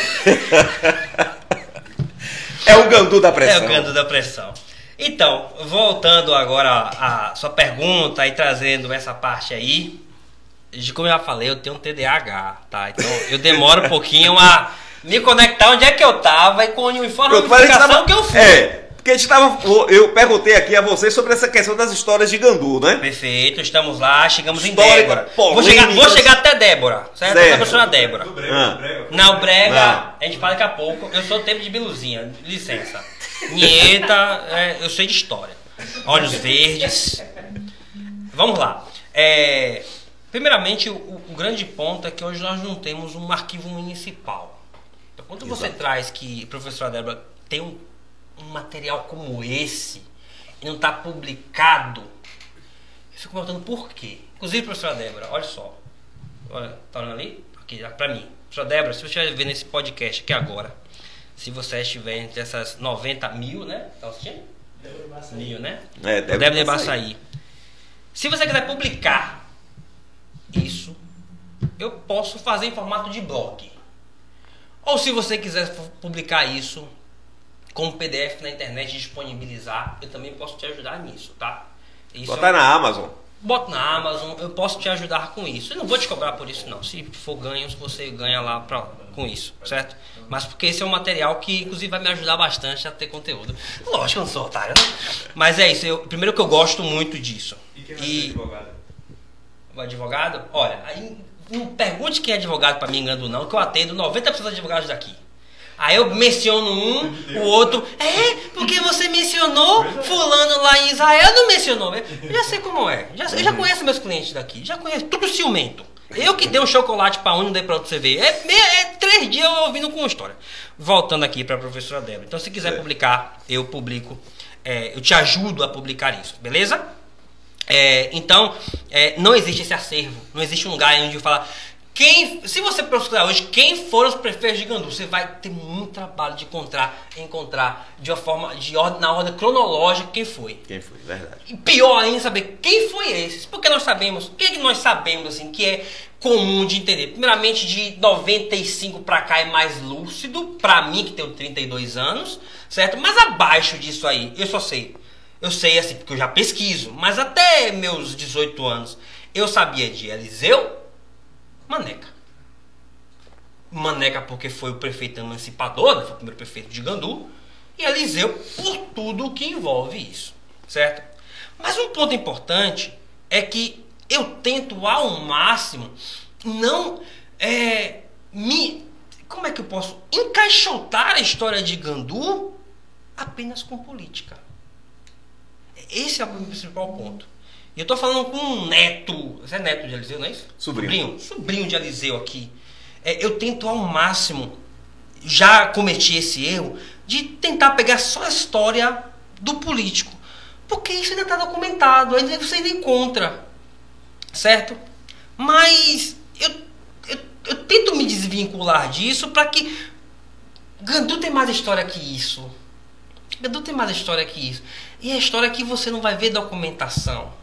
É o Gandu da pressão. É o Gandu da pressão. Então, voltando agora à sua pergunta e trazendo essa parte aí, como eu já falei, eu tenho um TDAH, tá? Então eu demoro um pouquinho a me conectar onde é que eu tava e com a informação que eu fui. Porque eu perguntei aqui a você sobre essa questão das histórias de Gandu, né? Perfeito, estamos lá, chegamos em História, Débora. Vou chegar até Débora, certo? A professora Débora. Não, Brega, a gente fala daqui a pouco. Eu sou do tempo de Biluzinha, licença. Nieta, eu sei de história. Olhos verdes. Vamos lá. Primeiramente, o grande ponto é que hoje nós não temos um arquivo municipal. Então, quando você traz que a professora Débora tem um material como esse e não está publicado, eu fico perguntando por quê. Inclusive, professora Débora, olha só. Olha, tá olhando ali? Aqui, pra mim. Professora Débora, se você estiver vendo esse podcast aqui agora, se você estiver entre essas 90 mil, né? Tá assistindo? Mil, né? Débora Baçaí. Se você quiser publicar isso, eu posso fazer em formato de blog. Ou se você quiser publicar isso como PDF na internet e disponibilizar, eu também posso te ajudar nisso, tá? Botar na Amazon. Boto na Amazon, eu posso te ajudar com isso. Eu não vou te cobrar por isso não. Se for ganho, você ganha lá com isso, certo? Mas porque esse é um material que inclusive vai me ajudar bastante a ter conteúdo. Lógico que eu não sou otário, né? Mas é isso, primeiro que eu gosto muito disso. E advogado? O advogado? Olha, não pergunte quem é advogado para mim, engano não, que eu atendo 90% dos advogados daqui. Aí eu menciono o outro, porque você mencionou fulano lá em Israel, não mencionou. Eu já sei como é, eu já conheço meus clientes daqui, já conheço, tudo ciumento. Eu que dei um chocolate para um e não dei para outro, você vê. 3 dias eu ouvindo com história. Voltando aqui para a professora Débora. Então se quiser publicar, eu publico, eu te ajudo a publicar isso, beleza? Então, não existe esse acervo, não existe um lugar onde eu falar... Se você procurar hoje quem foram os prefeitos de Gandu, você vai ter muito trabalho de encontrar de uma forma, na ordem cronológica quem foi. Quem foi, verdade. E pior ainda saber quem foi esses. Porque nós sabemos, o que é que nós sabemos assim, que é comum de entender? Primeiramente, de 95 pra cá é mais lúcido, pra mim que tenho 32 anos, certo? Mas abaixo disso aí, eu sei assim, porque eu já pesquiso, mas até meus 18 anos, eu sabia de Eliseu Maneca porque foi o prefeito emancipador, né? Foi o primeiro prefeito de Gandu, e Eliseu por tudo o que envolve isso, certo? Mas um ponto importante é que eu tento ao máximo não como é que eu posso encaixotar a história de Gandu apenas com política. Esse é o principal ponto. E eu tô falando com um neto. Você é neto de Eliseu, não é isso? Sobrinho de Eliseu aqui. Eu tento ao máximo, já cometi esse erro, de tentar pegar só a história do político. Porque isso ainda está documentado, você ainda encontra. Certo? Mas eu tento me desvincular disso para que Gandu tem mais história que isso. Gandu tem mais história que isso. E é a história que você não vai ver documentação.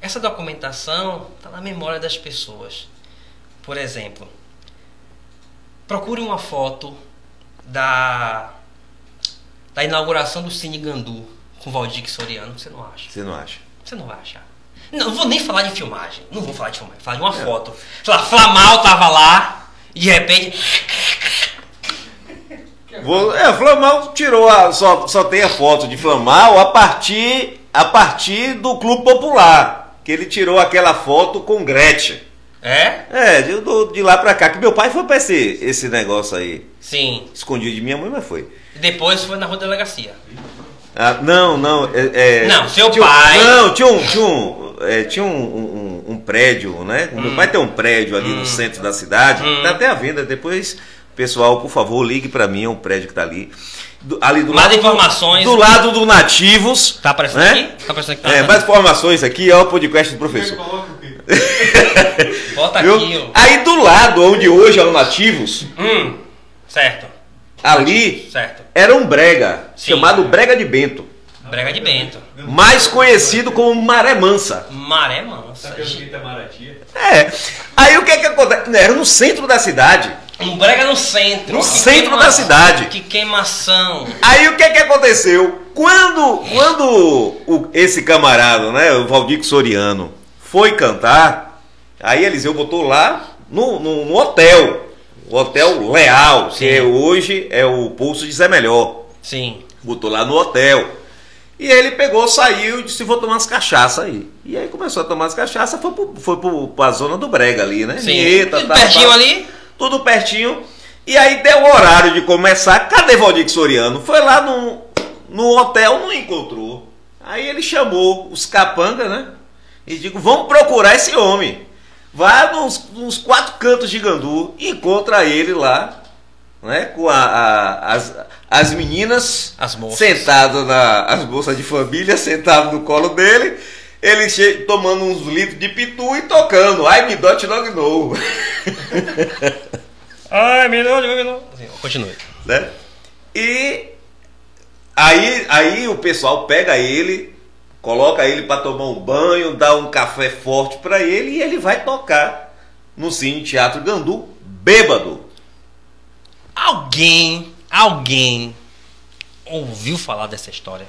Essa documentação está na memória das pessoas. Por exemplo, procure uma foto da inauguração do Cine Gandu com Valdir Soriano. Você não acha? Você não acha? Você não vai achar. Não vou nem falar de filmagem. Não vou falar de filmagem. Vou falar de uma foto. Flamal tava lá e de repente... Flamal tirou só tem a foto de Flamal a partir do Clube Popular. Que ele tirou aquela foto com Gretchen. De lá pra cá. Que meu pai foi pra esse negócio aí. Sim. Escondido de minha mãe, mas foi. E depois foi na Rua Delegacia. Não. Não, seu pai. Não, tinha um prédio, né? Meu pai tem um prédio ali no centro da cidade. Tá até à venda. Depois, pessoal, por favor, ligue pra mim. É um prédio que tá ali. Ali do mais lado, informações. Do lado do Nativos. Tá aparecendo aqui? Tá aparecendo aqui. Mais informações aqui é o podcast do professor. Bota aqui, ó. Aí do lado, onde hoje é o Nativos. Certo. Ali certo. Era um brega, chamado Brega de Bento. Brega de Bento. Mais conhecido como Maré Mansa. Maré Mansa. Sabe que Itamaraty? Aí o que acontece? Era no centro da cidade. Um brega no centro. No centro da cidade. Que queimação. Aí o que aconteceu? Quando esse camarada, né, o Valdir Soriano, foi cantar, aí Eliseu botou lá no hotel. O Hotel Leal, que hoje é o Pulso de Zé Melhor. Sim. Botou lá no hotel. E ele pegou, saiu e disse, vou tomar umas cachaças aí. E aí começou a tomar as cachaças, foi pra zona do brega ali, né? Sim. Tudo pertinho ali? Tudo pertinho. E aí deu o horário de começar. Cadê Valdir Soriano? Foi lá no hotel, não encontrou. Aí ele chamou os capangas, né? E digo, vamos procurar esse homem. Vai nos 4 cantos de Gandu, encontra ele lá, né? Com as meninas sentadas, as moças de família sentadas no colo dele. Ele tomando uns litros de pitu e tocando. Ai, me dote logo novo. Ai, me dote logo novo. Continue. Né? E aí o pessoal pega ele, coloca ele para tomar um banho, dá um café forte para ele e ele vai tocar no Cine Teatro Gandu, bêbado. Alguém ouviu falar dessa história?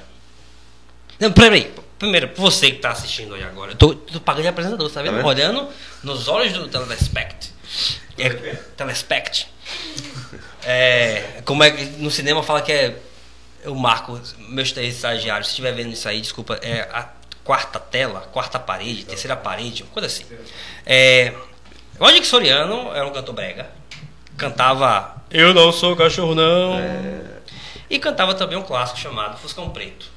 Não, peraí. Primeiro, você que está assistindo aí agora, eu tô pagando de apresentador, tá vendo? Olhando nos olhos do telespect. Telespect. Como é que no cinema fala que eu marco meus 3 estagiários. Se estiver vendo isso aí, desculpa, é a quarta parede, terceira parede, uma coisa assim. Valdir Soriano era um cantor brega. Cantava Eu Não Sou Cachorro Não. E cantava também um clássico chamado Fuscão Preto.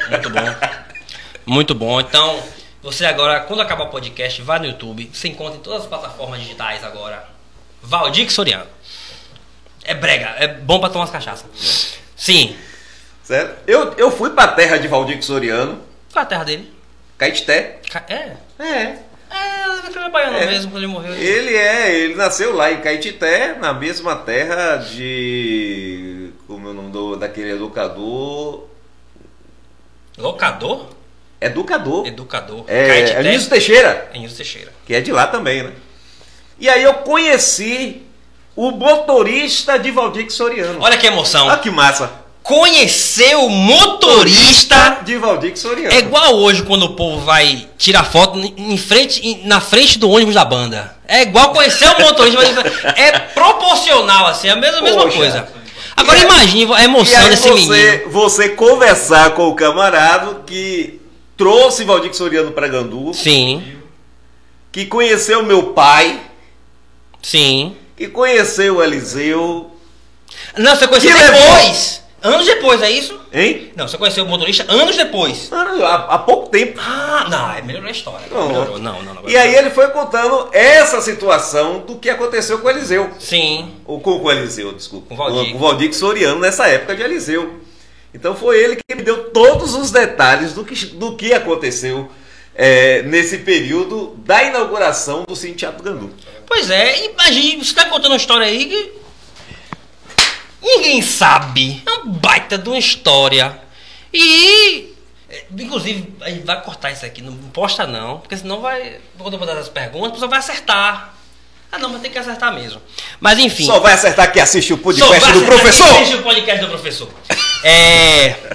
Muito bom. Muito bom. Então, você agora, quando acabar o podcast, vai no YouTube. Você encontra em todas as plataformas digitais agora. Valdir Soriano. É brega, é bom pra tomar as cachaças. Sim. Certo? Eu fui pra terra de Valdir Soriano. Qual é a terra dele? Caetité. Ele foi baiano mesmo quando ele morreu. Ele nasceu lá em Caetité, na mesma terra de... Como é o nome daquele educador? Locador? Educador. Caetité. Anísio Teixeira. Anísio Teixeira. Que é de lá também, né? E aí eu conheci o motorista de Valdir Soriano. Olha que emoção. Olha que massa. Conhecer o motorista de Valdir Soriano. é igual hoje quando o povo vai tirar foto na frente do ônibus da banda. É igual conhecer o motorista. É proporcional, assim, é a mesma coisa. Agora imagine a emoção desse menino. Você conversar com o camarada que trouxe Valdir Soriano para Gandu. Sim. Que conheceu meu pai. Sim. Que conheceu o Eliseu. Não, você conheceu depois. Anos depois, é isso? Hein? Não, você conheceu o motorista anos depois. Há pouco tempo. Não, melhorou a história. Não. Não. E aí ele foi contando essa situação do que aconteceu com o Eliseu. Sim. Com o Eliseu, desculpa. Com o Valdir Soriano nessa época de Eliseu. Então foi ele que me deu todos os detalhes do que aconteceu nesse período da inauguração do Cine Teatro Gandu. Pois é, imagine, você está contando uma história aí que ninguém sabe. É um baita de uma história. E, inclusive, a gente vai cortar isso aqui. Não posta não, porque senão vai... Quando eu vou dar as perguntas, a pessoa vai acertar. Não, mas tem que acertar mesmo. Mas enfim... Só vai acertar quem assiste o podcast do professor? Quem assiste o podcast do professor.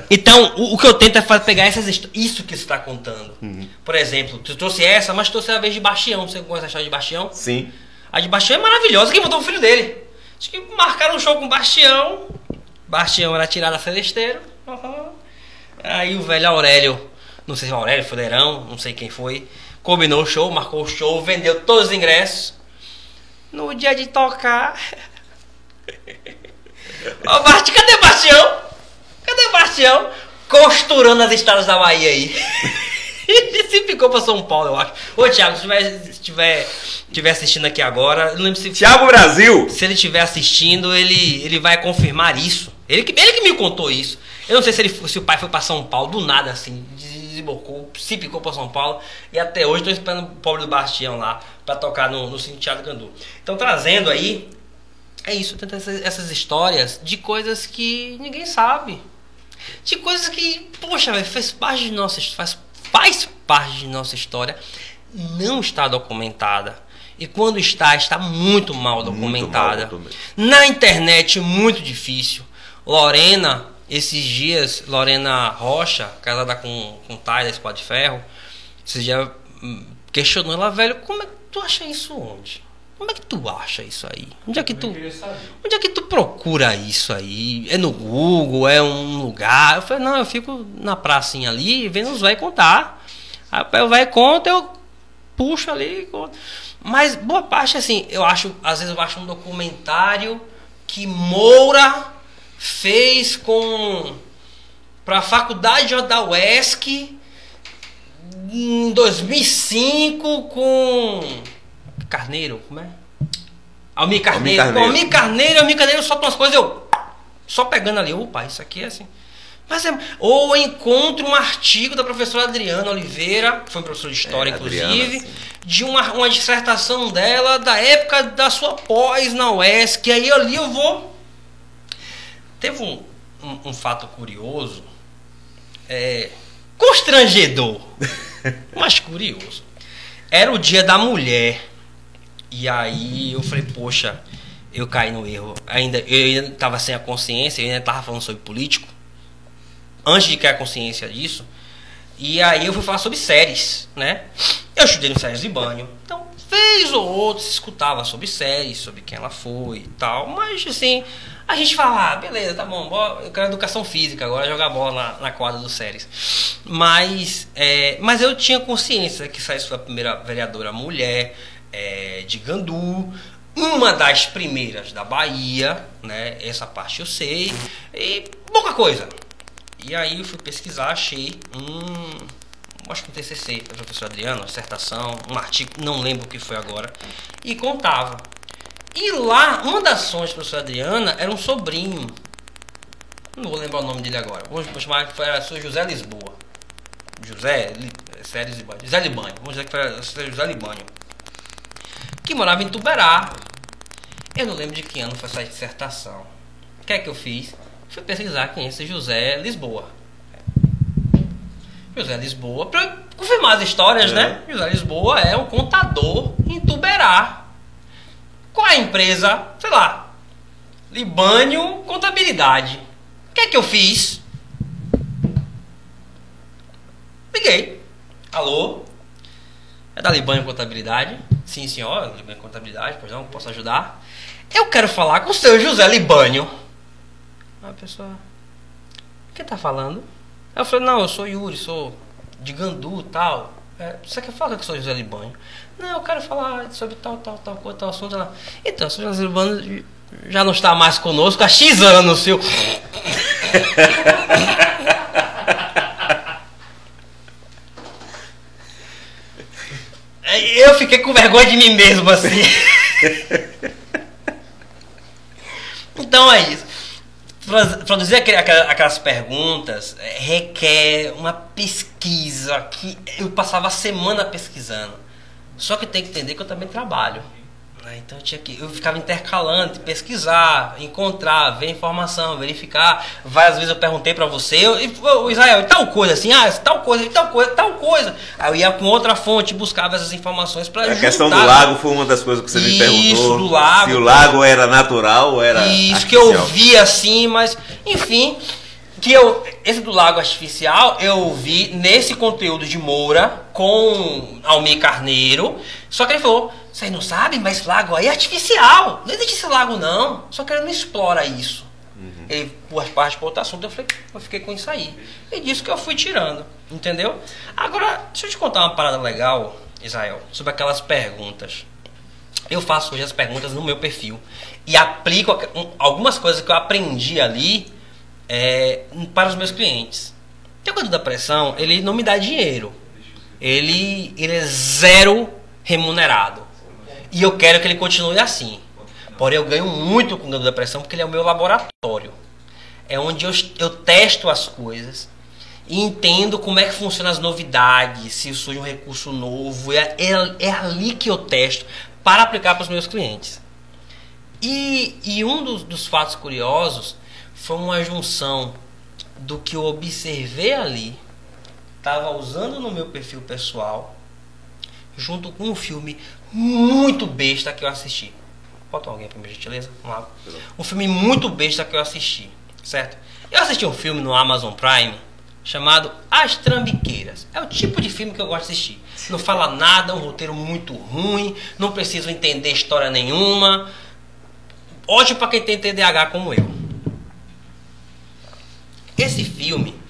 Então, o que eu tento é pegar isso que você está contando. Por exemplo, tu trouxe essa, mas trouxe a vez de Bastião. Você conhece a história de Bastião? Sim. A de Bastião é maravilhosa. Quem botou o filho dele? Acho que marcaram um show com o Bastião. Bastião era tirado a celesteiro. Aí o velho Aurélio, não sei se é o Aurélio, Fudeirão, não sei quem foi, combinou o show, marcou o show, vendeu todos os ingressos. No dia de tocar... Ô Basti, cadê Bastião? Cadê Bastião? Costurando as estradas da Bahia aí. E se ficou pra São Paulo, eu acho. Ô Thiago, se estiver assistindo aqui agora, não lembro se... Thiago Brasil! Se ele estiver assistindo, ele vai confirmar isso. Ele que me contou isso. Eu não sei se o pai foi pra São Paulo, do nada assim, desembocou, se picou pra São Paulo. E até hoje estou esperando o pobre do Bastião lá pra tocar no Cine Teatro Gandu. Então trazendo aí, é isso, essas histórias de coisas que ninguém sabe. De coisas que, poxa, véio, faz parte de nossa história, não está documentada. E quando está muito mal documentada. Muito mal, na internet, muito difícil. Lorena, esses dias, Lorena Rocha, casada com o Tai da Espada de Ferro, esses dias questionou ela, velho, como é que tu acha isso onde? Como é que tu acha isso aí? Onde é que tu procura isso aí? É no Google? É um lugar? Eu falei, não, eu fico na pracinha ali vendo os velhos contar. Aí o velho conta, eu puxo ali e conto. Mas boa parte, assim, às vezes eu acho um documentário que Moura fez para a faculdade da UESC em 2005 com Carneiro, como é? Almir Carneiro. Almir Carneiro solta umas coisas, eu só pegando ali, opa, isso aqui é assim. Mas ou eu encontro um artigo da professora Adriana Oliveira, que foi professora de História, inclusive, de uma dissertação dela da época da sua pós na UESC, aí ali eu vou... Teve um fato curioso, constrangedor, mas curioso. Era o Dia da Mulher. E aí eu falei, poxa, eu caí no erro. Eu ainda estava sem a consciência, eu ainda estava falando sobre político, antes de cair a consciência disso. E aí eu fui falar sobre séries, né? Eu estudei no Sérgio Banho, então vez ou outra se escutava sobre séries, sobre quem ela foi e tal. Mas assim, a gente fala, beleza, tá bom, eu quero educação física, agora jogar bola na quadra do séries. Mas eu tinha consciência que Saís foi a primeira vereadora mulher de Gandu, uma das primeiras da Bahia, né? Essa parte eu sei, e pouca coisa. E aí eu fui pesquisar, achei acho que um TCC da professora Adriana, uma dissertação, um artigo, não lembro o que foi agora, e contava. E lá, uma das sonhos da professora Adriana era um sobrinho, não vou lembrar o nome dele agora, vou chamar, foi o José Lisboa. José Libânio, vamos dizer que foi José Libânio, que morava em Tuberá. Eu não lembro de que ano foi essa dissertação. O que é que eu fiz? Fui pesquisar quem é esse José Lisboa. José Lisboa, para confirmar as histórias, né? José Lisboa é um contador em Tuberá. Qual é a empresa? Sei lá, Libânio Contabilidade. O que é que eu fiz? Liguei. Alô? É da Libânio Contabilidade? Sim, senhor, Libânio Contabilidade, pois não, posso ajudar? Eu quero falar com o seu José Libânio. A pessoa, quem tá falando? Eu falei, não, eu sou Yuri, sou de Gandu e tal. Você quer falar que eu sou José Libânio? Não, eu quero falar sobre tal coisa, tal assunto lá. Então, o José Libânio já não está mais conosco há X anos, seu. Eu fiquei com vergonha de mim mesmo, assim. Então é isso. Produzir aquelas perguntas requer uma pesquisa que eu passava a semana pesquisando. Só que tem que entender que eu também trabalho, né? Então eu ficava intercalando, pesquisar, encontrar, ver informação, verificar. Várias vezes eu perguntei pra você, Israel, e tal coisa assim, tal coisa. Aí eu ia com outra fonte, buscava essas informações para juntar. A questão do lago foi uma das coisas que você me perguntou. Isso, do lago. Se o lago era natural ou era isso artificial. Que eu vi assim, mas enfim, esse do lago artificial eu vi nesse conteúdo de Moura com Almir Carneiro. Só que ele falou, vocês não sabem, mas esse lago aí é artificial. Não existe esse lago não. Só que ele não explora isso. Ele pôs parte para outro assunto, eu fiquei com isso aí. E disso que eu fui tirando, entendeu? Agora, deixa eu te contar uma parada legal, Israel, sobre aquelas perguntas. Eu faço hoje as perguntas no meu perfil e aplico algumas coisas que eu aprendi ali para os meus clientes. O Gandu da Pressão, ele não me dá dinheiro. Ele é zero remunerado. E eu quero que ele continue assim. Porém, eu ganho muito com o Gandu da Pressão porque ele é o meu laboratório. É onde eu testo as coisas e entendo como é que funcionam as novidades, se surge um recurso novo. É ali que eu testo para aplicar para os meus clientes. E um dos fatos curiosos foi uma junção do que eu observei ali, estava usando no meu perfil pessoal, junto com um filme muito besta que eu assisti. Bota alguém para minha gentileza? Vamos lá. Um filme muito besta que eu assisti, certo? Eu assisti um filme no Amazon Prime chamado As Trambiqueiras. É o tipo de filme que eu gosto de assistir. Não fala nada, um roteiro muito ruim, não preciso entender história nenhuma. Ótimo para quem tem TDAH como eu. Esse filme,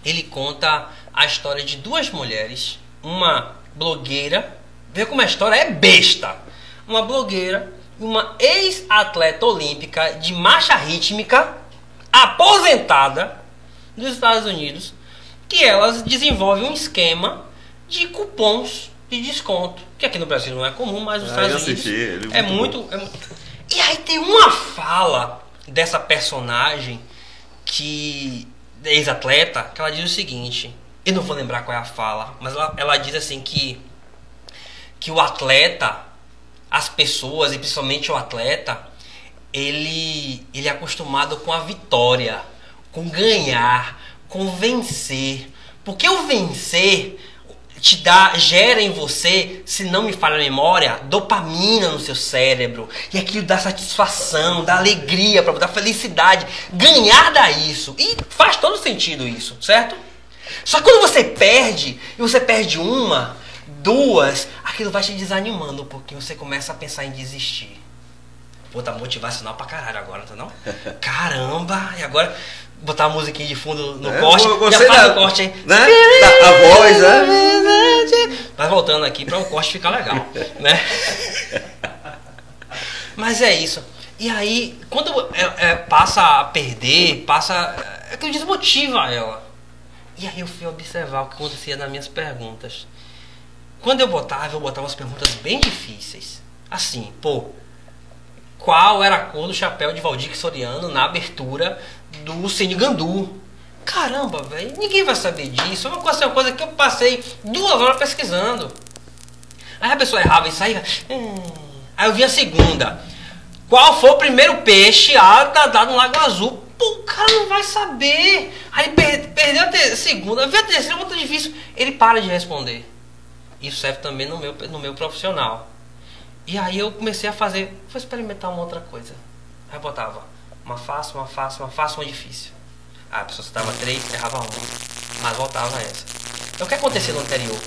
ele conta a história de duas mulheres, uma blogueira, vê como a história é besta, uma blogueira, uma ex-atleta olímpica de marcha rítmica, aposentada dos Estados Unidos, que elas desenvolvem um esquema de cupons de desconto, que aqui no Brasil não é comum, mas nos Estados Unidos é muito. E aí tem uma fala dessa personagem que ex-atleta, que ela diz o seguinte, eu não vou lembrar qual é a fala, mas ela diz assim que o atleta, as pessoas e principalmente o atleta, ele é acostumado com a vitória, com ganhar, com vencer, porque o vencer gera em você, se não me falha a memória, dopamina no seu cérebro, e aquilo dá satisfação, dá alegria, dá felicidade. Ganhar dá isso, e faz todo sentido isso, certo? Só que quando você perde, e você perde uma, duas, aquilo vai te desanimando um pouquinho, você começa a pensar em desistir. Pô, tá motivacional pra caralho agora, tá não? Caramba, e agora botar a musiquinha de fundo no corte, já faz o corte aí, né? A voz, né? Vai voltando aqui para o corte ficar legal, né? Mas é isso. E aí, quando passa a perder, aquilo desmotiva ela. E aí eu fui observar o que acontecia nas minhas perguntas. Quando eu botava umas perguntas bem difíceis. Assim, pô, qual era a cor do chapéu de Valdir Soriano na abertura do Cine Gandu? caramba, velho, ninguém vai saber disso. É uma coisa que eu passei 2 horas pesquisando. Aí a pessoa errava isso aí. Aí eu vi a segunda. Qual foi o primeiro peixe dado no Lago Azul? Pô, o cara não vai saber. Aí perdeu a segunda, viu a terceira, muito difícil. Ele para de responder. Isso serve também no meu profissional. E aí eu comecei a fazer, vou experimentar uma outra coisa. Aí eu botava uma fácil, uma difícil. A pessoa citava 3, errava 1, mas voltava essa. Então o que acontecia no anterior?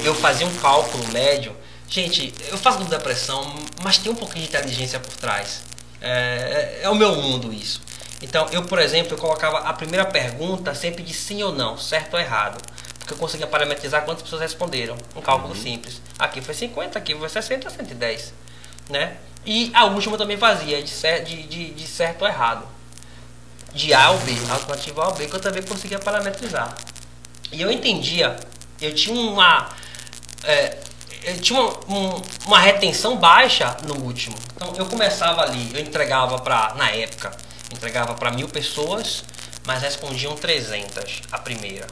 Eu fazia um cálculo médio. Gente, eu faço dúvida da pressão, mas tem um pouquinho de inteligência por trás. É o meu mundo isso. Então eu, por exemplo, eu colocava a primeira pergunta sempre de sim ou não, certo ou errado. Porque eu conseguia parametrizar quantas pessoas responderam. Um cálculo simples. Aqui foi 50, aqui foi 60, 110. Né? E a última eu também fazia de certo ou errado. De A ou B, alternativa A ou B, que eu também conseguia parametrizar. E eu entendia, eu tinha uma retenção baixa no último. Então eu começava ali, eu entregava na época, entregava para 1000 pessoas, mas respondiam 300 a primeira.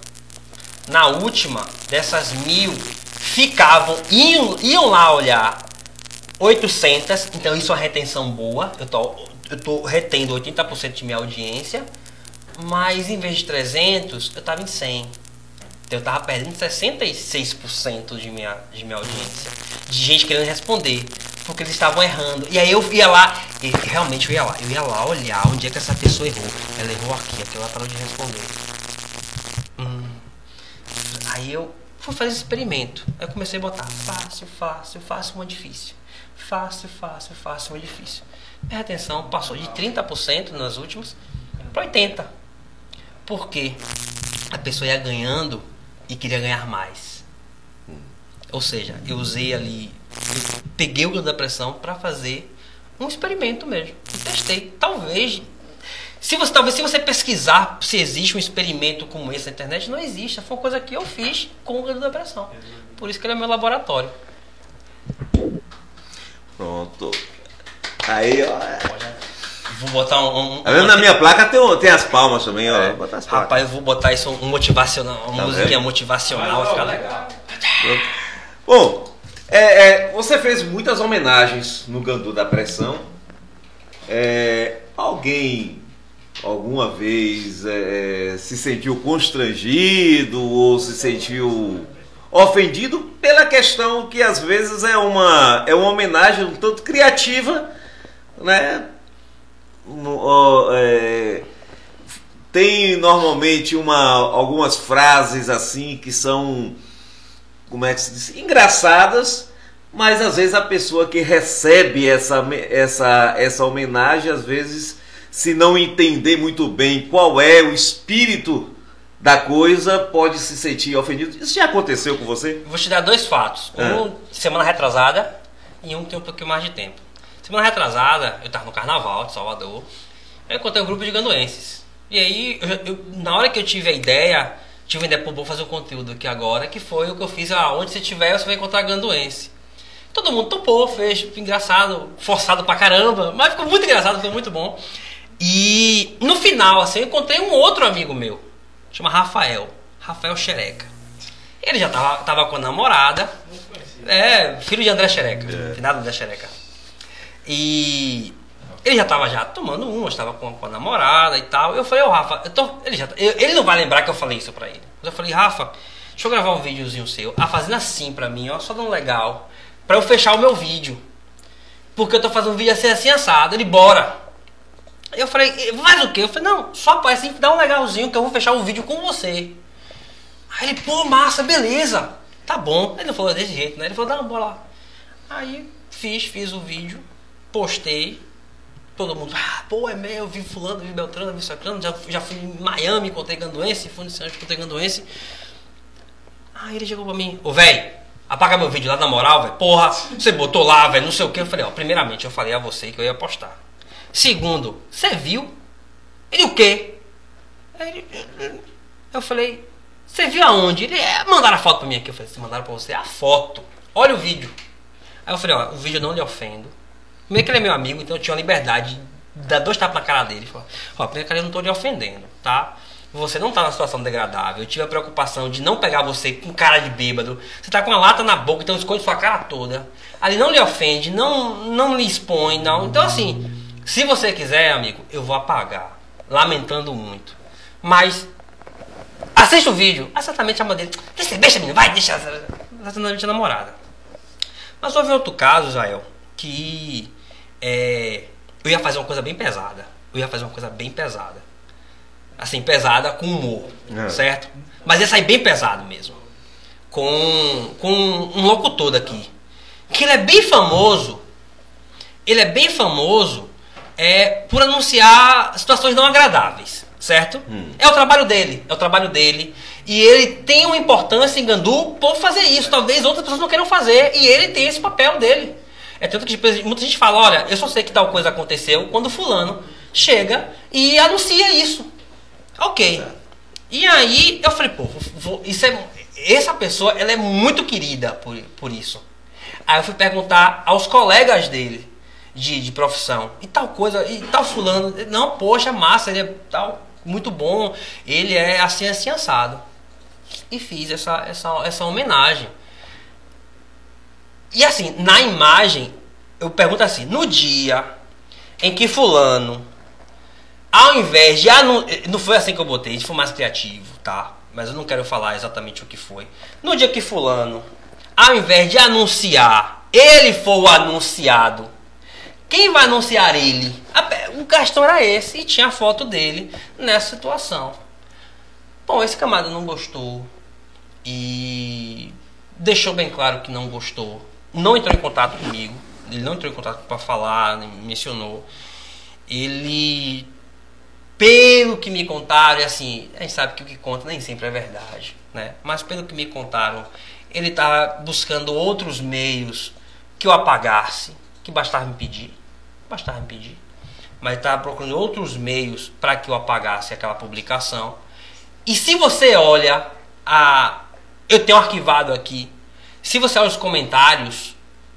Na última, dessas 1000, iam lá olhar 800, então isso é uma retenção boa, eu tô retendo 80% de minha audiência, mas em vez de 300, eu estava em 100. Então eu estava perdendo 66% de minha audiência, de gente querendo responder, porque eles estavam errando. E aí eu ia lá, e realmente eu ia lá olhar onde é que essa pessoa errou. Ela errou aqui ela parou de responder. Aí eu fui fazer esse experimento. Aí eu comecei a botar fácil, uma difícil. Fácil, uma difícil. Minha retenção passou de 30% nas últimas para 80%. Por quê? A pessoa ia ganhando e queria ganhar mais. Ou seja, eu usei ali, eu peguei o ganho da pressão para fazer um experimento mesmo. E testei. Talvez se você pesquisar se existe um experimento como esse na internet, não existe. Foi uma coisa que eu fiz com o ganho da pressão. Por isso que ele é meu laboratório. Pronto. Aí, ó. Vou botar na minha placa tem as palmas também, ó. Vou botar as palmas. Rapaz, eu vou botar isso motivacional, uma musiquinha motivacional, vai ficar legal. Bom, você fez muitas homenagens no Gandu da Pressão. Alguém alguma vez se sentiu constrangido ou se sentiu ofendido pela questão que às vezes é uma homenagem um tanto criativa, né? Tem normalmente algumas frases assim que são, como é que se diz, engraçadas, mas às vezes a pessoa que recebe essa homenagem, às vezes, se não entender muito bem qual é o espírito da coisa, pode se sentir ofendido. Isso já aconteceu com você? Vou te dar 2 fatos. Um semana retrasada e um tem um pouquinho mais de tempo. Semana retrasada, eu estava no Carnaval de Salvador, eu encontrei um grupo de ganduenses. E aí, na hora que eu tive a ideia, vou fazer um conteúdo aqui agora, que foi o que eu fiz, onde você estiver, você vai encontrar ganduense. Todo mundo topou, fez, engraçado, forçado pra caramba, mas ficou muito engraçado, ficou muito bom. E no final, assim, eu encontrei um outro amigo meu, chama Rafael Xereca. Ele já tava com a namorada, filho de André Xereca, finado André Xereca. E ele já estava tomando estava com a namorada e tal. Eu falei, Rafa, ele não vai lembrar que eu falei isso pra ele. Mas eu falei, Rafa, deixa eu gravar um videozinho seu, fazendo assim pra mim, só dando legal, pra eu fechar o meu vídeo. Porque eu tô fazendo um vídeo assim assado. Ele, bora. Eu falei, faz o quê? Eu falei, não, só assim, dá um legalzinho que eu vou fechar o vídeo com você. Aí ele, pô, massa, beleza. Tá bom. Ele não falou desse jeito, né? Ele falou, dá uma bola lá. Aí fiz o vídeo, postei. Todo mundo, pô, é meu, eu vi fulano, vi Beltrano, vi Sacrano, já fui em Miami, encontrei ganduense, fui no Santos, encontrei ganduense. Aí ele chegou pra mim, velho, apaga meu vídeo lá na moral, velho, porra, você botou lá, velho, não sei o que. Eu falei, primeiramente eu falei a você que eu ia postar. Segundo, você viu? Ele, o quê? Eu falei, você viu aonde? Ele, mandaram a foto pra mim aqui. Eu falei, mandaram pra você a foto, olha o vídeo. Aí eu falei, o vídeo não lhe ofendo. Primeiro que ele é meu amigo, então eu tinha a liberdade de dar 2 tapas na cara dele. Falei, primeiro que eu não tô lhe ofendendo, tá? você não tá numa situação degradável. Eu tive a preocupação de não pegar você com cara de bêbado. Você tá com uma lata na boca, então esconde sua cara toda. Ali não lhe ofende, não lhe expõe, não. Então assim, se você quiser, amigo, eu vou apagar. Lamentando muito. Mas assista o vídeo. Exatamente a maneira. Deixa, menino, vai, deixa a namorada. Mas houve outro caso, Israel, que eu ia fazer uma coisa bem pesada. Assim, pesada com humor, certo? Mas ia sair bem pesado mesmo. Com um locutor daqui. Que ele é bem famoso. Por anunciar situações não agradáveis, certo? É o trabalho dele. E ele tem uma importância em Gandu por fazer isso. Talvez outras pessoas não queiram fazer. E ele tem esse papel dele. É tanto que muita gente fala, olha, eu só sei que tal coisa aconteceu quando fulano chega e anuncia isso. Ok. E aí eu falei, pô, essa pessoa, ela é muito querida por isso. Aí eu fui perguntar aos colegas dele de profissão, e tal coisa, e tal fulano. Não, poxa, massa, ele é tal, muito bom, ele é assim assado. E fiz essa homenagem. E assim, na imagem, eu pergunto assim, no dia em que fulano, ao invés de não foi assim que eu botei, foi mais criativo, tá? Mas eu não quero falar exatamente o que foi. No dia que fulano, ao invés de anunciar, ele for o anunciado, quem vai anunciar ele? O Gastão era esse e tinha a foto dele nessa situação. Bom, esse camarada não gostou e deixou bem claro que não gostou. Não entrou em contato comigo. Ele não entrou em contato para falar, mencionou. Ele, pelo que me contaram, e assim, a gente sabe que o que conta nem sempre é verdade, né? Mas pelo que me contaram, ele estava buscando outros meios que eu apagasse, que bastava me pedir. Mas estava procurando outros meios para que eu apagasse aquela publicação. E se você olha, eu tenho arquivado aqui, se você olha os comentários,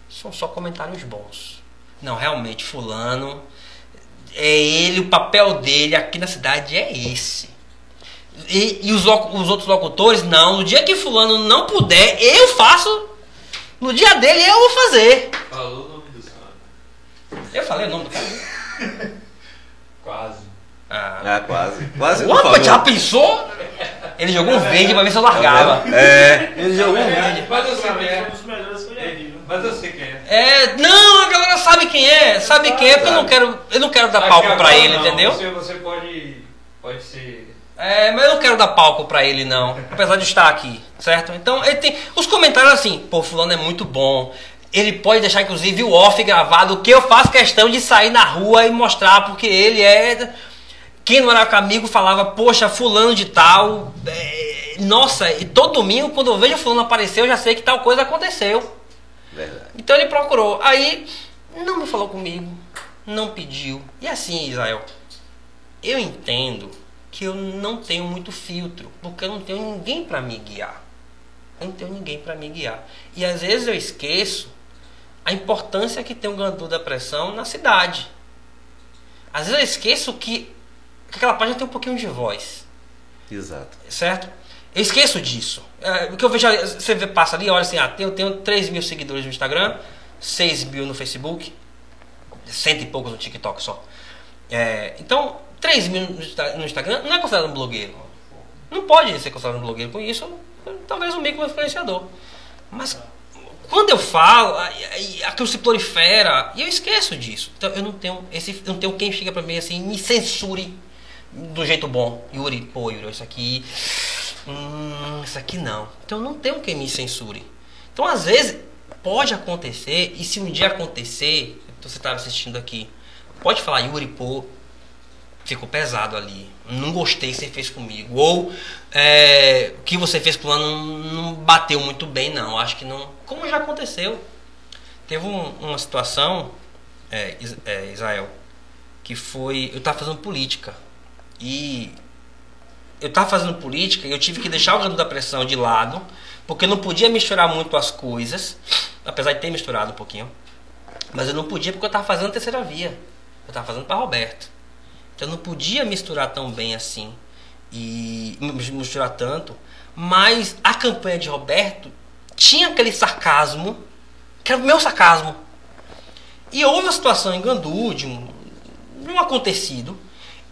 são só comentários bons. Não, realmente, fulano, é ele, o papel dele aqui na cidade é esse. E os outros locutores, não, no dia que fulano não puder, eu faço. No dia dele eu vou fazer. Falou o nome do cara. Eu falei o nome do cara? Quase. Quase não Opa, falou. já pensou? Ele jogou um verde pra ver se eu largava. Ele jogou um verde. Mas eu sei quem é. Os melhores que eu já vi, viu? Mas eu sei quem é. Não, a galera sabe quem é. Sabe quem é, porque eu não quero dar Acho palco que pra agora ele, não. entendeu? Você pode ser... Mas eu não quero dar palco pra ele, não. Apesar de estar aqui, certo? Então, ele tem os comentários assim, pô, fulano é muito bom. Ele pode deixar, inclusive, o off gravado, que eu faço questão de sair na rua e mostrar, porque ele é... Quem não era comigo falava, poxa, fulano de tal... Nossa, e todo domingo, quando eu vejo fulano aparecer, eu já sei que tal coisa aconteceu. Verdade. Então ele procurou. Aí, não me falou comigo, não pediu. E assim, Israel, eu entendo que eu não tenho muito filtro, porque eu não tenho ninguém para me guiar. E às vezes eu esqueço a importância que tem o Gandu da Pressão na cidade. Às vezes eu esqueço que aquela página tem um pouquinho de voz. Exato. Certo? Eu esqueço disso. O que eu vejo, você passa ali, olha assim, eu tenho 3 mil seguidores no Instagram, 6 mil no Facebook, 100 e poucos no TikTok só. Então, 3 mil no Instagram não é considerado um blogueiro. Não pode ser considerado um blogueiro com isso, talvez um micro influenciador. Mas quando eu falo, aquilo se prolifera e eu esqueço disso. Então eu não tenho quem chega pra mim assim, me censure do jeito bom. Yuri, isso aqui não. Então eu não tenho quem me censure. Então às vezes pode acontecer, e se um dia acontecer, você estava assistindo aqui, pode falar, Yuri, ficou pesado ali, não gostei que você fez comigo, ou o que você fez com o ano não bateu muito bem, não, acho que não, como já aconteceu. Teve uma situação, Israel, que foi, eu estava fazendo política, e eu tive que deixar o Gandu da Pressão de lado, porque eu não podia misturar muito as coisas, apesar de ter misturado um pouquinho, mas eu não podia porque eu estava fazendo a Terceira Via, eu estava fazendo para Roberto. Então eu não podia misturar tão bem assim. e misturar tanto, mas a campanha de Roberto tinha aquele sarcasmo, que era o meu sarcasmo. E houve uma situação em Gandu, de um acontecido,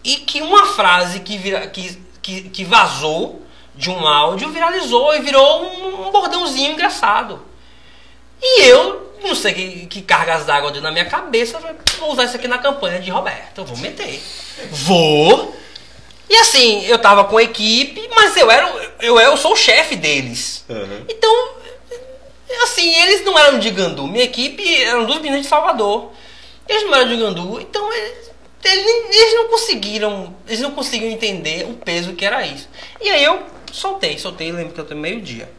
e que uma frase que vazou de um áudio viralizou e virou um bordãozinho engraçado. E eu, não sei que cargas d'água deu na minha cabeça, falei, vou usar isso aqui na campanha de Roberto, eu vou meter. Vou. E assim, eu tava com a equipe, mas eu sou o chefe deles. Uhum. Então, assim, eles não eram de Gandu. Minha equipe eram 2 meninos de Salvador. Eles não eram de Gandu, então eles não conseguiram entender o peso que era isso. E aí eu soltei, lembro que eu tô meio-dia.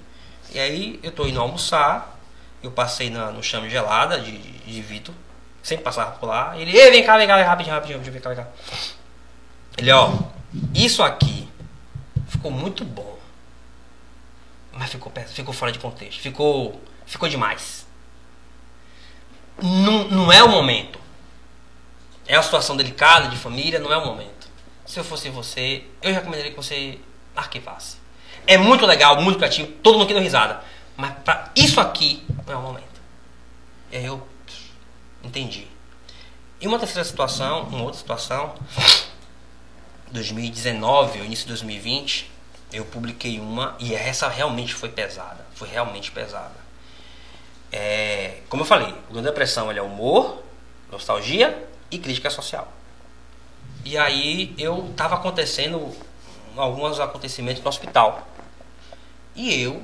E aí eu tô indo almoçar, eu passei no Chame Gelada de Vitor, sempre passava por lá. Ele, vem cá, rapidinho, vem cá. Ele, ó, isso aqui ficou muito bom, mas ficou fora de contexto, ficou demais. Não é o momento. É uma situação delicada de família, não é o momento. Se eu fosse você, eu recomendaria que você arquivasse. É muito legal, muito criativo, todo mundo aqui deu risada, mas pra isso aqui não é o momento. E aí eu entendi. E uma outra situação, 2019, início de 2020, eu publiquei uma, e essa realmente foi pesada. Como eu falei, o Grande Depressão é humor, nostalgia e crítica social. E aí eu tava acontecendo alguns acontecimentos no hospital. E eu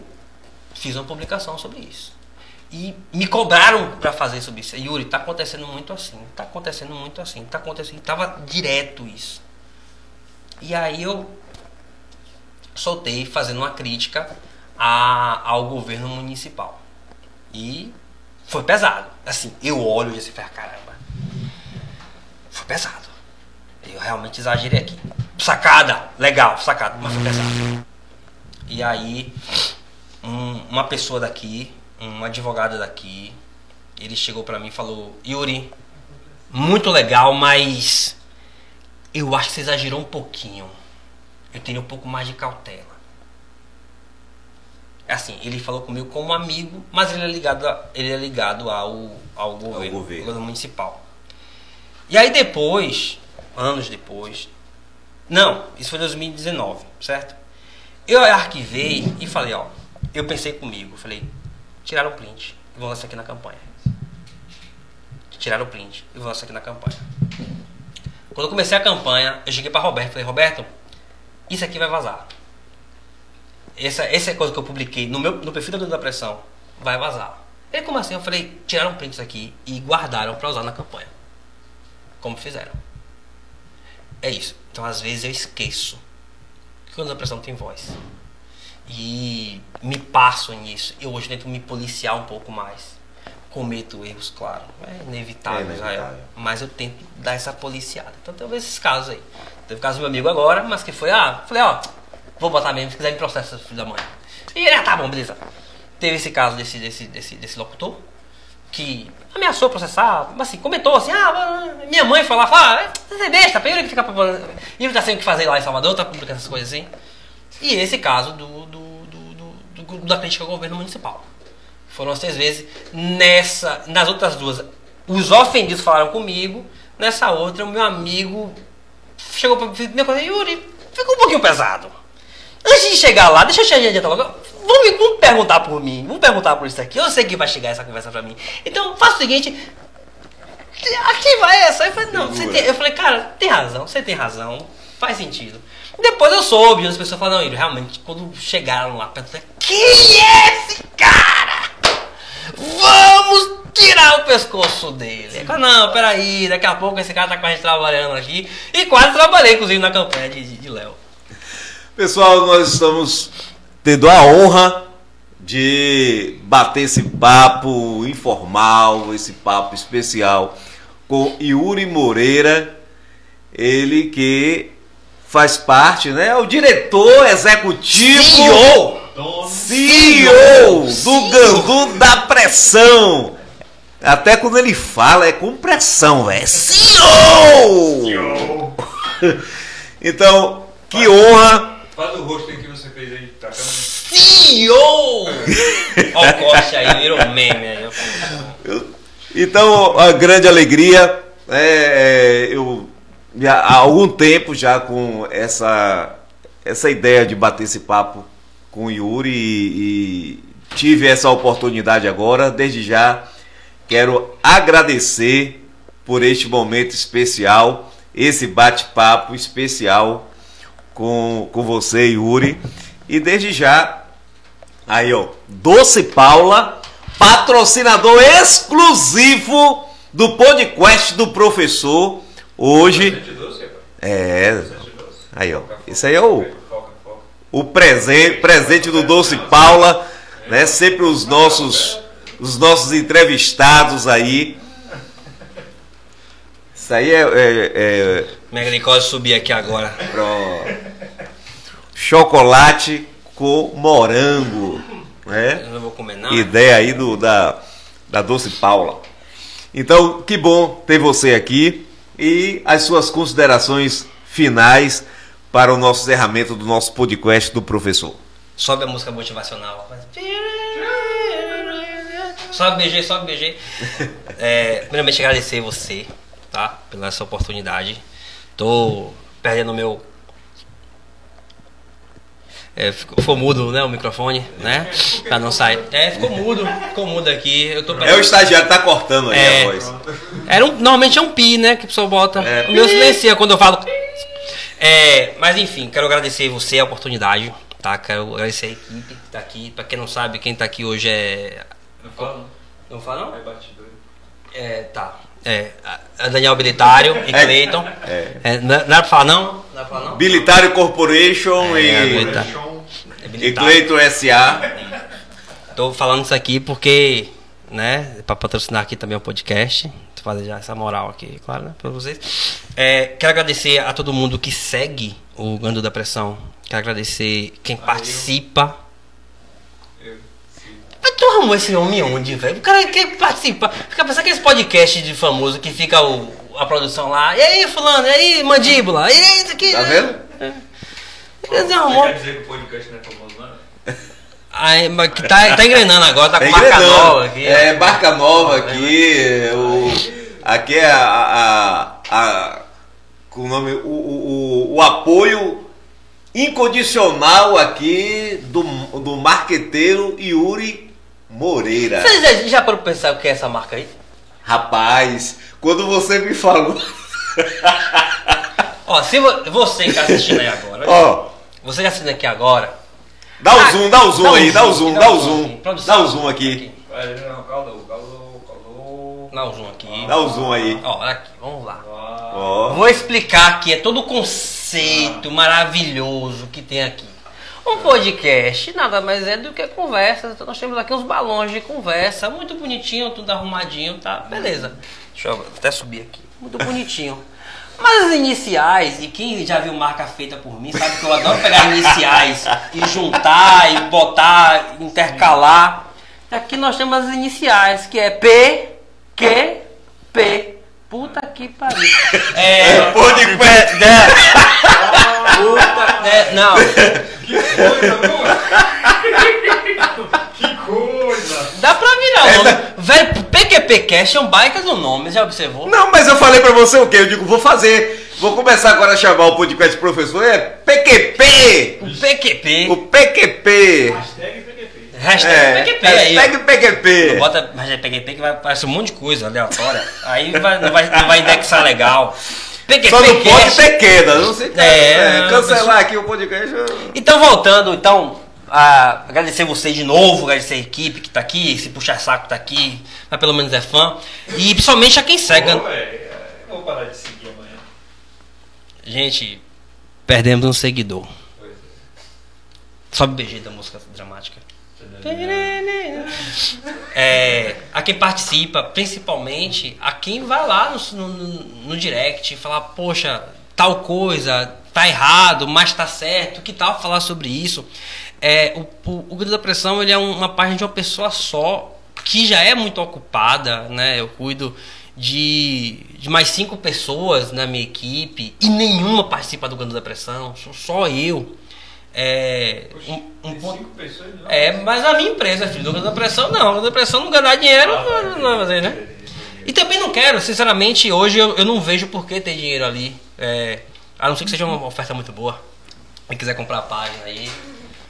fiz uma publicação sobre isso. E me cobraram para fazer sobre isso. Yuri, tá acontecendo muito assim. Tava direto isso. E aí eu soltei fazendo uma crítica ao governo municipal. E foi pesado. Assim, eu olho e assim, caramba. Foi pesado. Eu realmente exagerei aqui. Sacada, legal, mas foi pesado. E aí, uma pessoa daqui, um advogado daqui, ele chegou pra mim e falou: Yuri, muito legal, mas eu acho que você exagerou um pouquinho. Eu teria um pouco mais de cautela. Assim, ele falou comigo como amigo, mas ele é ligado ao governo municipal. E aí depois, anos depois, não, isso foi 2019, certo? Eu arquivei e falei, ó, eu pensei comigo, falei, tiraram o print e vou lançar aqui na campanha. Quando eu comecei a campanha, eu cheguei para Roberto, falei, Roberto, isso aqui vai vazar. Essa é coisa que eu publiquei no perfil da Grande Depressão, vai vazar. Ele, como assim? Eu falei, tiraram um print disso aqui e guardaram para usar na campanha. Como fizeram. É isso. Então, às vezes, eu esqueço que a depressão tem voz. E me passo nisso. Eu hoje tento me policiar um pouco mais. Cometo erros, claro. É inevitável, Israel. Mas eu tento dar essa policiada. Então, talvez esses casos aí. Teve o caso do meu amigo agora, mas que foi, falei, ó, vou botar mesmo, se quiser me processa, filho da mãe. E ele, tá bom, beleza. Teve esse caso desse locutor, que ameaçou processar, mas assim, comentou assim, minha mãe foi lá, você é besta, pra ele que fica... Ele tá sem o que fazer lá em Salvador, tá publicando essas coisas assim. E esse caso da crítica ao governo municipal. Foram as 3 vezes. Nas outras 2, os ofendidos falaram comigo, nessa outra, o meu amigo chegou pra mim, Yuri, ficou um pouquinho pesado. Antes de chegar lá, deixa eu adiantar logo. Vamos perguntar por mim. Vamos perguntar por isso aqui. Eu sei que vai chegar essa conversa pra mim. Então, faça o seguinte. Aqui vai essa. Eu falei, não, eu falei, cara, tem razão. Você tem razão. Faz sentido. Depois eu soube. As pessoas falaram, não, realmente, quando chegaram lá, perguntaram, quem é esse cara? Vamos tirar o pescoço dele. Eu falei, não, peraí. Daqui a pouco esse cara tá com a gente trabalhando aqui. E quase trabalhei, inclusive, na campanha de Léo. Pessoal, nós estamos tendo a honra de bater esse papo informal, esse papo especial com Yuri Moreira, ele que faz parte, né? O diretor executivo, CEO do Gandu da Pressão. Até quando ele fala é com pressão, velho. CEO! Então, Que honra! Faz o rosto que você fez aí pra câmera. CEO! Olha o corte aí, virou meme aí. Então, a grande alegria, eu há algum tempo já com essa ideia de bater esse papo com o Yuri e tive essa oportunidade agora. Desde já quero agradecer por este momento especial, esse bate-papo especial com você, Yuri. E desde já, aí ó, Doce Paula, patrocinador exclusivo do podcast do professor. Hoje aí ó, isso aí é o presente do Doce Paula, né? Sempre os nossos entrevistados aí. Isso aí Minha glicose subir aqui agora. Pronto. Chocolate com morango, né? Eu não vou comer nada. Ideia aí da Doce Paula. Então, que bom ter você aqui e as suas considerações finais para o nosso encerramento do nosso podcast do professor. Sobe a música motivacional. Sobe, BG, sobe, BG. Primeiramente, agradecer você, tá? Pela essa oportunidade. Tô perdendo o meu... ficou mudo, né, o microfone, né? Pra não sair. Ficou mudo aqui. Eu tô o estagiário tá cortando aí a voz. Normalmente é um pi, né, que o pessoal bota. O meu silencia quando eu falo. Mas enfim, quero agradecer você a oportunidade, tá? Quero agradecer a equipe que tá aqui. Pra quem não sabe, quem tá aqui hoje é... Não fala não. Não fala não? É batidor. Tá. Daniel Bilitário e Cleiton. Não era pra falar não? Não era pra falar não? Bilitário Corporation e Cleiton S.A. Tô falando isso aqui porque, né, pra patrocinar aqui também o podcast. Tô fazendo já essa moral aqui, claro, né, pra vocês. Quero agradecer a todo mundo que segue o Gangue da Pressão. Quero agradecer quem participa. Mas tu arrumou esse homem onde, velho? O cara quer participar. Fica pensando que esse podcast de famoso que fica a produção lá. E aí, fulano? E aí, mandíbula? E aí, isso aqui? Tá vendo? Você quer dizer que o podcast não é famoso, não? Aí, mas que tá engrenando agora, tá com marca nova aqui. Marca nova aqui. Aqui é com o nome, o apoio incondicional aqui do marqueteiro Yuri Moreira. Você já parou pra pensar o que é essa marca aí? Rapaz, quando você me falou... Ó, se você que tá assistindo aí agora... Ó, você que tá assistindo aqui agora... Dá o zoom aí, dá o zoom aqui. Dá o zoom aqui. Dá o zoom aí. Ó, aqui, vamos lá. Ó. Vou explicar aqui, é todo o conceito maravilhoso que tem aqui. Um podcast nada mais é do que conversa. Então nós temos aqui uns balões de conversa, muito bonitinho, tudo arrumadinho, tá? Beleza. Deixa eu até subir aqui. Muito bonitinho. Mas as iniciais, e quem já viu marca feita por mim, sabe que eu adoro pegar iniciais e juntar, e botar, intercalar. Aqui nós temos as iniciais, que é P, Q, P. Puta que pariu. Pode não. Que coisa! Dá pra virar o nome. Velho, PQP Cash é um baita do nome, já observou? Não, mas eu falei pra você o quê? Eu digo, vou fazer. Vou começar agora a chamar o podcast professor. É PQP! O PQP. O PQP. Hashtag PQP. Hashtag PQP aí. Hashtag PQP. Bota hashtag PQP que vai aparecer um monte de coisa aleatória. Aí não vai indexar legal. PQP Só não pode Cash. ter queda. Não sei cancelar aqui o podcast. Então, voltando, agradecer você de novo, agradecer a equipe que tá aqui, esse puxa-saco tá aqui, mas pelo menos é fã. E principalmente a quem segue. Eu vou parar de seguir amanhã. Gente, perdemos um seguidor. Sobe o BG da música dramática. A quem participa, principalmente a quem vai lá no direct falar, poxa, tal coisa tá errado, mas tá certo, que tal falar sobre isso? O Gangue da Pressão, ele é uma página de uma pessoa só, que já é muito ocupada, né? Eu cuido de mais 5 pessoas na minha equipe e nenhuma participa do Gandu da Pressão, sou só eu. Cinco pessoas não. Mas a minha empresa, filho, do Gandu da Pressão não. O Gandu da Pressão não ganhar dinheiro, não vai fazer, né? E também não quero, sinceramente, hoje eu não vejo por que ter dinheiro ali. A não ser que seja uma oferta muito boa. Quem quiser comprar a página aí,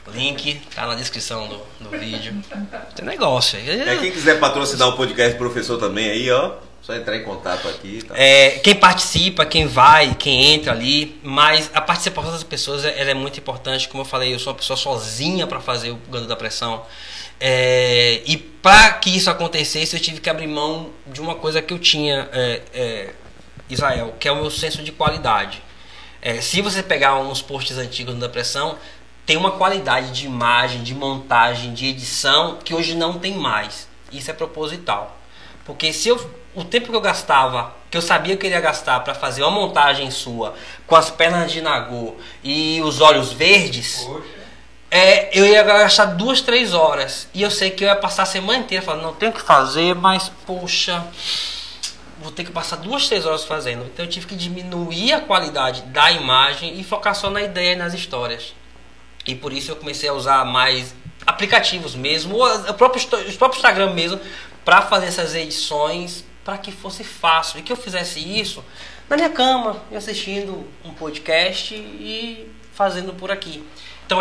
link tá na descrição do vídeo. Tem negócio aí. Quem quiser patrocinar o podcast professor também aí, ó, só entrar em contato aqui. Tá? Quem participa, quem vai, quem entra ali, mas a participação das pessoas ela é muito importante. Como eu falei, eu sou uma pessoa sozinha para fazer o Gandu da Pressão. E para que isso acontecesse, eu tive que abrir mão de uma coisa que eu tinha, Israel, que é o meu senso de qualidade. Se você pegar uns posts antigos da Pressão, tem uma qualidade de imagem, de montagem, de edição que hoje não tem mais. Isso é proposital. Porque o tempo que eu gastava, que eu sabia que eu iria gastar para fazer uma montagem sua, com as pernas de Nagô e os olhos verdes, eu ia gastar 2, 3 horas. E eu sei que eu ia passar a semana inteira falando, não tenho que fazer, mas poxa, vou ter que passar 2, 3 horas fazendo. Então eu tive que diminuir a qualidade da imagem e focar só na ideia e nas histórias. E por isso eu comecei a usar mais aplicativos mesmo, ou o próprio Instagram mesmo, para fazer essas edições, para que fosse fácil. E que eu fizesse isso na minha cama, assistindo um podcast e fazendo por aqui. Então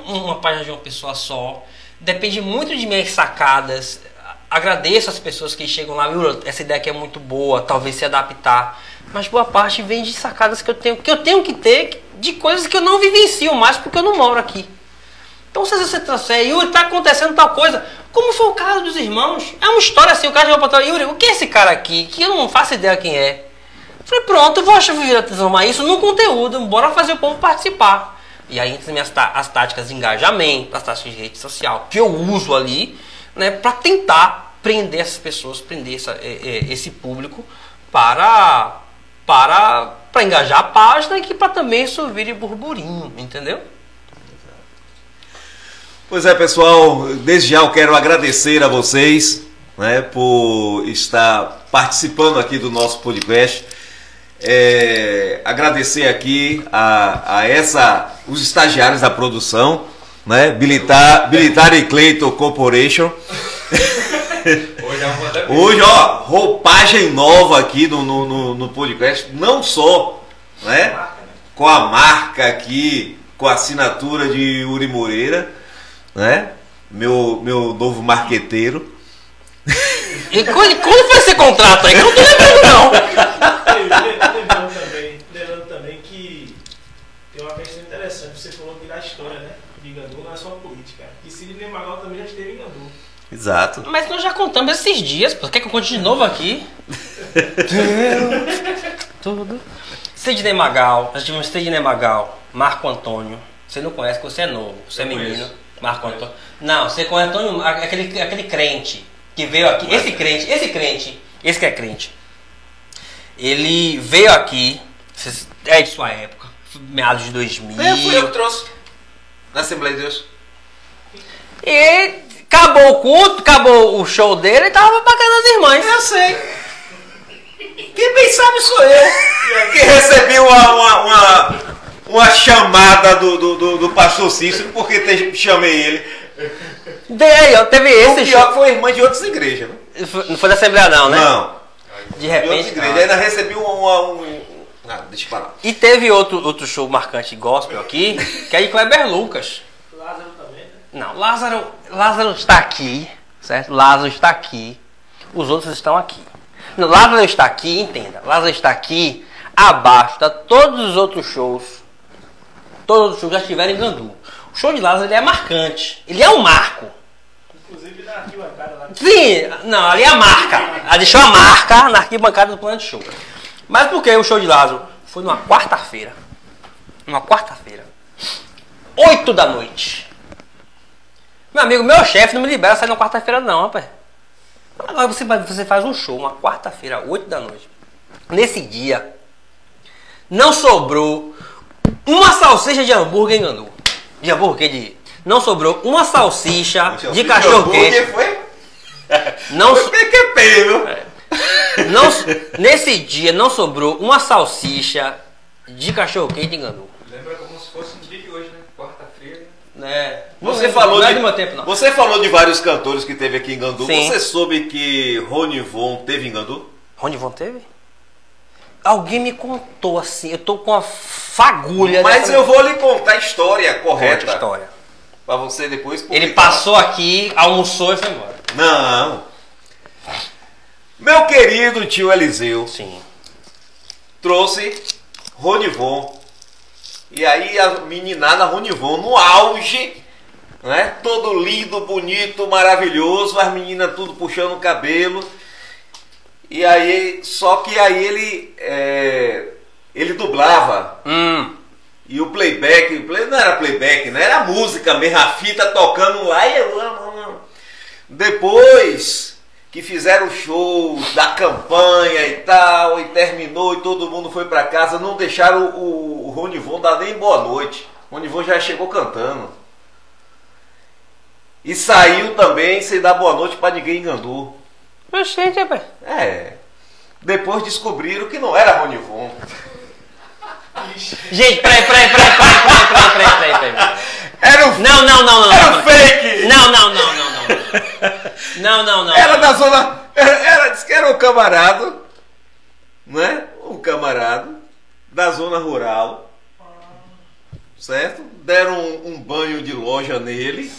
uma página de uma pessoa só. Depende muito de minhas sacadas. Agradeço as pessoas que chegam lá, essa ideia aqui é muito boa, talvez se adaptar. Mas boa parte vem de sacadas que eu tenho que ter, de coisas que eu não vivencio mais porque eu não moro aqui. Então se você trouxer, Yuri, tá acontecendo tal coisa, como foi o caso dos irmãos, é uma história assim, o cara chegou pra Yuri, o que é esse cara aqui, que eu não faço ideia quem é. Eu falei, pronto, eu vou transformar isso num conteúdo, bora fazer o povo participar. E aí entra as táticas de engajamento, as táticas de rede social, que eu uso ali, né, para tentar prender essas pessoas, prender esse público para engajar a página e que para também isso vire burburinho, entendeu? Pois é, pessoal, desde já eu quero agradecer a vocês, né, por estar participando aqui do nosso podcast. Agradecer aqui os estagiários da produção, né, Bilitar e Clayton Corporation. Hoje, ó, roupagem nova aqui no podcast, não só, né, com a marca aqui, com a assinatura de Yuri Moreira, né, meu novo marqueteiro. E quando foi esse contrato aí? Que eu não tô lembrando não. Lembrando também que tem uma questão interessante, você falou que na história, né, de Gandu não é só política, e Sidney Magal também já esteve em Gandu. Exato. Mas nós já contamos esses dias, pô. Quer que eu conte de novo aqui? Tudo. Sidney Magal, nós tivemos Sidney Magal, Marco Antônio. Você não conhece, porque você é novo, você é menino. Conheço. Marco Antônio. Não, você conhece Antônio, aquele crente que veio aqui. Esse que é crente. Ele veio aqui, é de sua época, meados de 2000. Fui eu que trouxe. Na Assembleia de Deus. E acabou o culto, acabou o show dele e tava pra casa das irmãs. Eu sei. Quem bem sabe sou eu. Que recebi uma chamada do pastor Cícero porque chamei ele. Daí, ó, teve esse pior que foi irmã de outras igrejas, né? Não foi da Assembleia não, né? Não. De repente. igrejas. Ainda recebi deixa eu falar. E teve outro show marcante gospel aqui, que é de Kleber Lucas. Lázaro também, né? Não, Lázaro está aqui, certo? Lázaro está aqui. Os outros estão aqui. Não, Lázaro está aqui, entenda. Lázaro está aqui, abaixo, tá? Todos os outros shows já estiveram em Gandu. O show de Lázaro ele é marcante. Ele é um marco. Inclusive na arquibancada lá. Sim, não, ali é a marca. Ela deixou a marca na arquibancada do Planet Show. Mas por que o show de Lázaro? Foi numa quarta-feira. 8 da noite. Meu amigo, meu chefe não me libera sair na quarta-feira não, rapaz. Agora você faz um show, uma quarta-feira, 8 da noite. Nesse dia, não sobrou uma salsicha de hambúrguer em Gandu. De hambúrguer, não sobrou uma salsicha de cachorro quente. Foi? Não foi PQP, viu? Nesse dia não sobrou uma salsicha de cachorro-quente em Gandu. Lembra como se fosse um dia de hoje, né? Quarta-feira. Você falou não é de do meu tempo, não. Você falou de vários cantores que teve aqui em Gandu. Sim. Você soube que Ronivon teve em Gandu? Ronivon teve? Alguém me contou assim, eu tô com a fagulha. Mas dessa- eu vou lhe contar a história correta. Conta a história. Pra você depois Ele publicar. passou aqui, almoçou e foi embora. Não. Meu querido tio Eliseu Sim. trouxe Ronivon. E aí a meninada Ronivon no auge, né? Todo lindo, bonito, maravilhoso, as meninas tudo puxando o cabelo. E aí, só que aí ele dublava. E o playback, não era playback, né? Era música mesmo, a fita tocando lá e depois que fizeram o show da campanha e tal, e terminou e todo mundo foi pra casa, não deixaram o Ronivon dar nem boa noite. O Ronivon já chegou cantando. E saiu também sem dar boa noite pra ninguém em Gandu. Gente, rapaz. Depois descobriram que não era Ronivon. Gente, peraí. Era o Não. Era o fake! Não. Era da zona. Disse que era um camarada, né? Um camarada da zona rural, certo? Deram um banho de loja nele.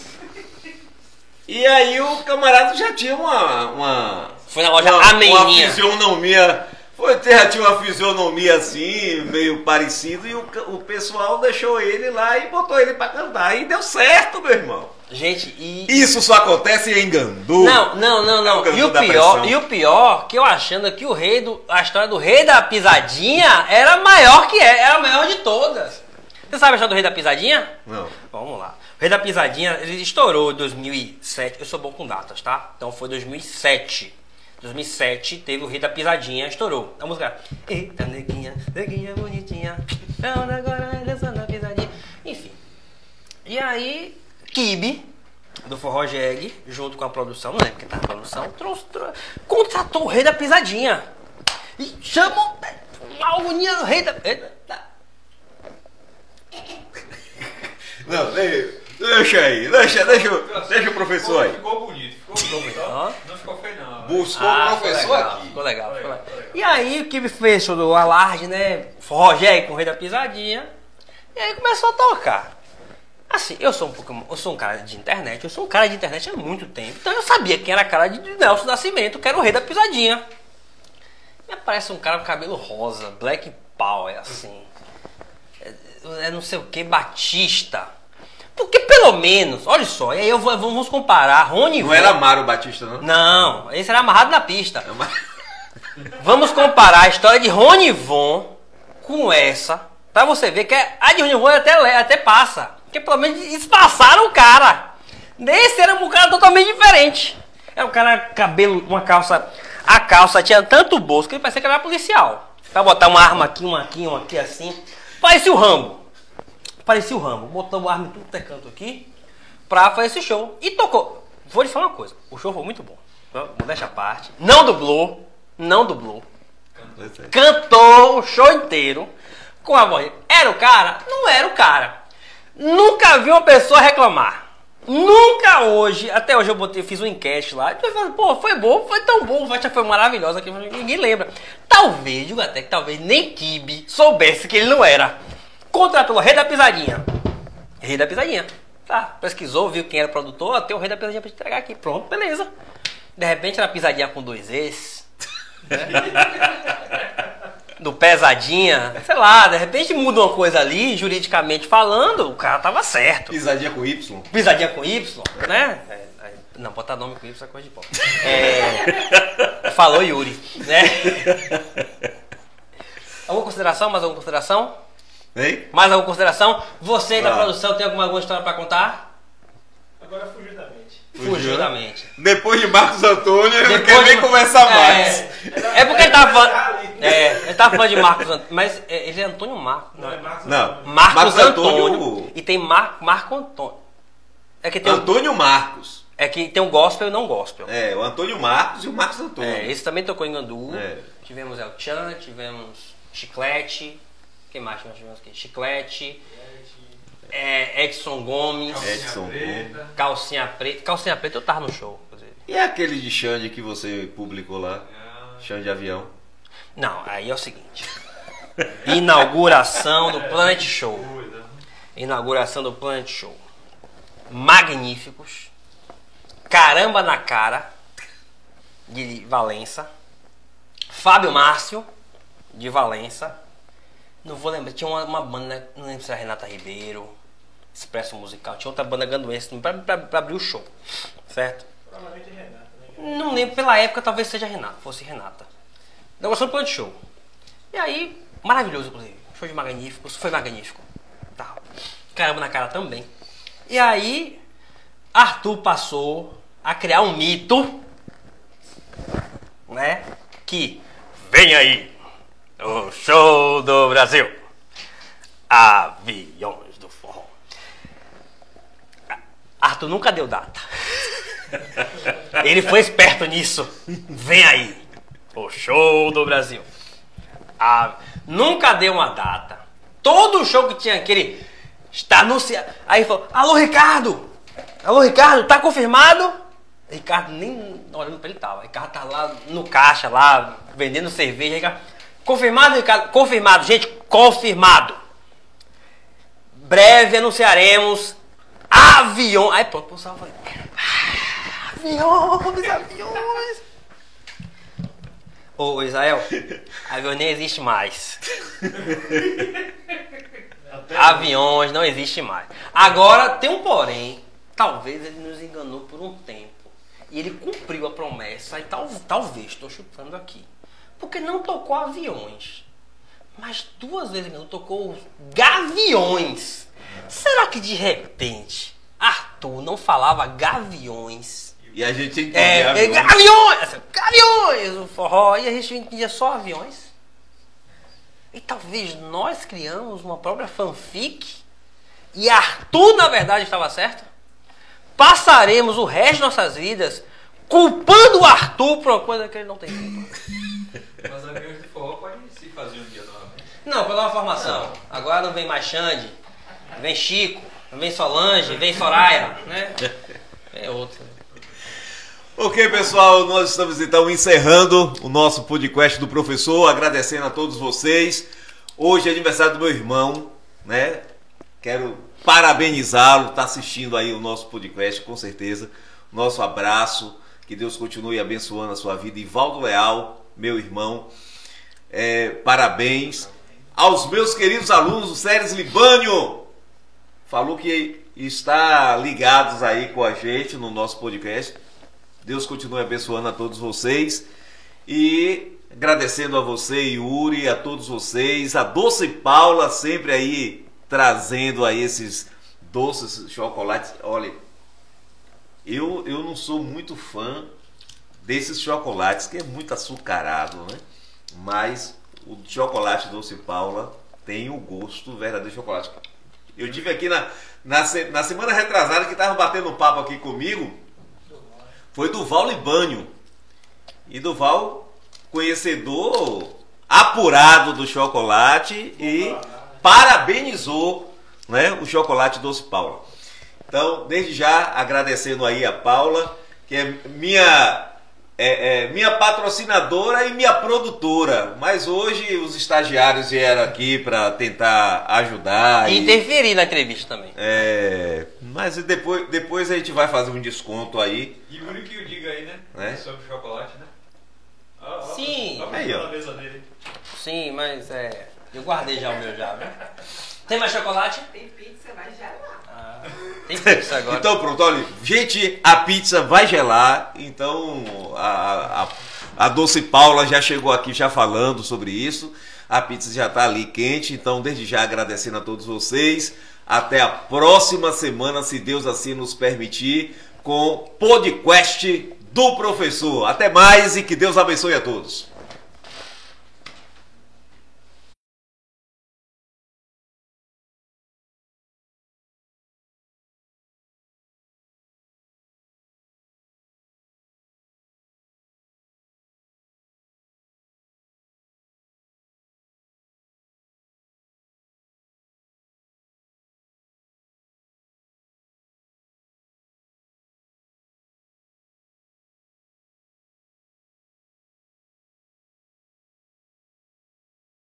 E aí o camarada já tinha uma Foi na loja uma Ameirinha. fisionomia. Já tinha uma fisionomia assim, meio parecido, e o pessoal deixou ele lá e botou ele pra cantar. E deu certo, meu irmão. Gente, Isso só acontece em Gandu. Não. Gandu E o da pior, pressão. que eu achando que a história do rei da pisadinha era maior era a maior de todas. Você sabe a história do rei da pisadinha? Não. Vamos lá. O rei da pisadinha, ele estourou em 2007. Eu sou bom com datas, tá? Então foi 2007. 2007 teve o Rei da Pisadinha, estourou. A música eita, neguinha bonitinha, agora dançando a pisadinha. Enfim. E aí, Kibe, do Forró Jeg, junto com a produção, não lembro quem tava na produção, contratou o Rei da Pisadinha. E chamou a agonia do Rei da... Não, deixa aí, deixa o professor aí. Ficou bonito, ficou bonito. Não ficou feio, não. Buscou o professor aqui. Ficou legal. E aí o que fez o alarde, né? Forró Jeg com o Rei da Pisadinha. E aí começou a tocar. Assim, eu sou um cara de internet, há muito tempo. Então eu sabia quem era a cara de Nelson Nascimento, que era o Rei da Pisadinha. Me aparece um cara com cabelo rosa, Black Power, assim. Não sei o que, Batista. Porque pelo menos, olha só, e aí vamos comparar Ronivon. Não era Amaro Batista, não? Não, esse era amarrado na pista. Vamos comparar a história de Ronivon com essa, pra você ver que a de Ronivon até passa. Porque pelo menos eles passaram o cara. Nesse era um cara totalmente diferente. Era um cara cabelo, uma calça. A calça tinha tanto bolso que ele parecia que era policial. Pra botar uma arma aqui, uma aqui assim. Parecia o Rambo. Botou uma arma em tudo que é canto aqui pra fazer esse show. E tocou. Vou lhe falar uma coisa. O show foi muito bom. Modéstia à parte. Não dublou. Cantou o show inteiro com a voz. Era o cara? Não era o cara. Nunca vi uma pessoa reclamar. Nunca hoje. Até hoje eu fiz uma enquete lá. Eu falei, pô, foi bom, foi tão bom. A foi maravilhosa que ninguém lembra. Talvez, digo até que talvez nem Kibe soubesse que ele não era. Contratou o Rei da Pisadinha. Rei da Pisadinha. Tá, pesquisou, viu quem era o produtor. Tem o Rei da Pisadinha pra te entregar aqui. Pronto, beleza. De repente era Pisadinha com 2 Es. Né? Do Pesadinha. Sei lá, de repente muda uma coisa ali, juridicamente falando, o cara tava certo. Pisadinha com Y. Pisadinha com Y, né? Não, botar nome com Y é coisa de pau. Falou Yuri, né? Alguma consideração? Mais alguma consideração? Hein? Mais alguma consideração? Você da produção tem alguma história pra contar? Agora fugiu da mente. Fugiu da mente. Depois de Marcos Antônio, ele não quer nem conversar mais. É porque ele tava falando. Ele tava falando de Marcos Antônio. Mas ele é Antônio Marcos. Não, é Marcos Não. Marcos Antônio. E tem Marco Antônio. É que tem Antônio Marcos. É que tem o gospel e não gospel. É, o Antônio Marcos e o Marcos Antônio. Esse também tocou em Gandu. É. Tivemos El Chan, tivemos Chiclete. Quem mais nós tivemos aqui? Chiclete. Edson Gomes. Edson Gomes. Calcinha Preta. Calcinha Preta eu tava no show, inclusive. E aquele de Xande que você publicou lá? Xande Avião. Não, aí é o seguinte. Inauguração do Planet Show. Inauguração do Planet Show. Magníficos. Caramba na Cara, de Valença. Fábio Márcio, de Valença. Não vou lembrar, tinha uma banda, não lembro se era Renata Ribeiro, Expresso Musical. Tinha outra banda ganduense pra abrir o show, certo? Provavelmente é Renata, né? Não lembro, pela época talvez seja Renata, fosse Renata. Inauguração do Planet Show. E aí, maravilhoso, inclusive. Show de magníficos, foi magnífico. Tá. Caramba na Cara também. E aí, Arthur passou a criar um mito, né? Que vem aí o show do Brasil, Aviões do Forró. Arthur nunca deu data. Ele foi esperto nisso. Vem aí o show do Brasil. Nunca deu uma data. Todo show que tinha aquele está anunciado. Aí falou: alô Ricardo! Alô Ricardo, tá confirmado? Ricardo nem olhando pra ele tava. Ricardo tá lá no caixa, lá, vendendo cerveja. Ricardo, confirmado, Ricardo? Confirmado, gente, confirmado. Breve anunciaremos aviões. Aí pronto, o pessoal falou: aviões. Ô Israel, avião nem existe mais. Aviões não existe mais. Agora tem um porém. Talvez ele nos enganou por um tempo. E ele cumpriu a promessa. E talvez, estou chutando aqui. Porque não tocou aviões. Mas 2 vezes não tocou gaviões. Será que de repente Arthur não falava gaviões? E a gente entendia aviões. Gaviões! O forró. E a gente entendia só aviões. E talvez nós criamos uma própria fanfic. E Arthur, na verdade, estava certo. Passaremos o resto de nossas vidas culpando o Arthur por uma coisa que ele não tem culpa. Mas aviões de forró podem se fazer um dia novamente. Não, pela nova formação. Agora não vem mais Xande, vem Chico, vem Solange, vem Soraya, né? É outro. Ok, pessoal, nós estamos então encerrando o nosso podcast do professor, agradecendo a todos vocês. Hoje é aniversário do meu irmão, né? Quero parabenizá-lo, está assistindo aí o nosso podcast, com certeza. Nosso abraço, que Deus continue abençoando a sua vida. Ivaldo Leal, meu irmão, parabéns. Aos meus queridos alunos do Séries Libânio, falou que está ligados aí com a gente no nosso podcast. Deus continue abençoando a todos vocês. E agradecendo a você, Yuri, a todos vocês. A Doce Paula sempre aí trazendo aí esses doces chocolates. Olha, eu não sou muito fã desses chocolates, que é muito açucarado, né? Mas o chocolate Doce Paula tem o gosto verdadeiro de chocolate. Eu tive aqui na semana retrasada, que estava batendo um papo aqui comigo, foi Duval Libânio. E Duval, conhecedor apurado do chocolate, e parabenizou, né, o chocolate Doce Paula. Então, desde já, agradecendo aí a Paula, que é minha patrocinadora e minha produtora. Mas hoje os estagiários vieram aqui para tentar ajudar. E interferir na entrevista também. Mas depois a gente vai fazer um desconto aí. E o único que eu diga aí, né? Sobre o chocolate, né? Sim. Aí, ó. Sim, mas eu guardei já o meu já, viu? Tem mais chocolate? Tem pizza, vai gelar. Tem pizza agora. Então pronto, olha, gente, a pizza vai gelar. Então a Doce Paula já chegou aqui já falando sobre isso. A pizza já está ali quente. Então desde já agradecendo a todos vocês. Até a próxima semana, se Deus assim nos permitir, com o podcast do professor. Até mais e que Deus abençoe a todos.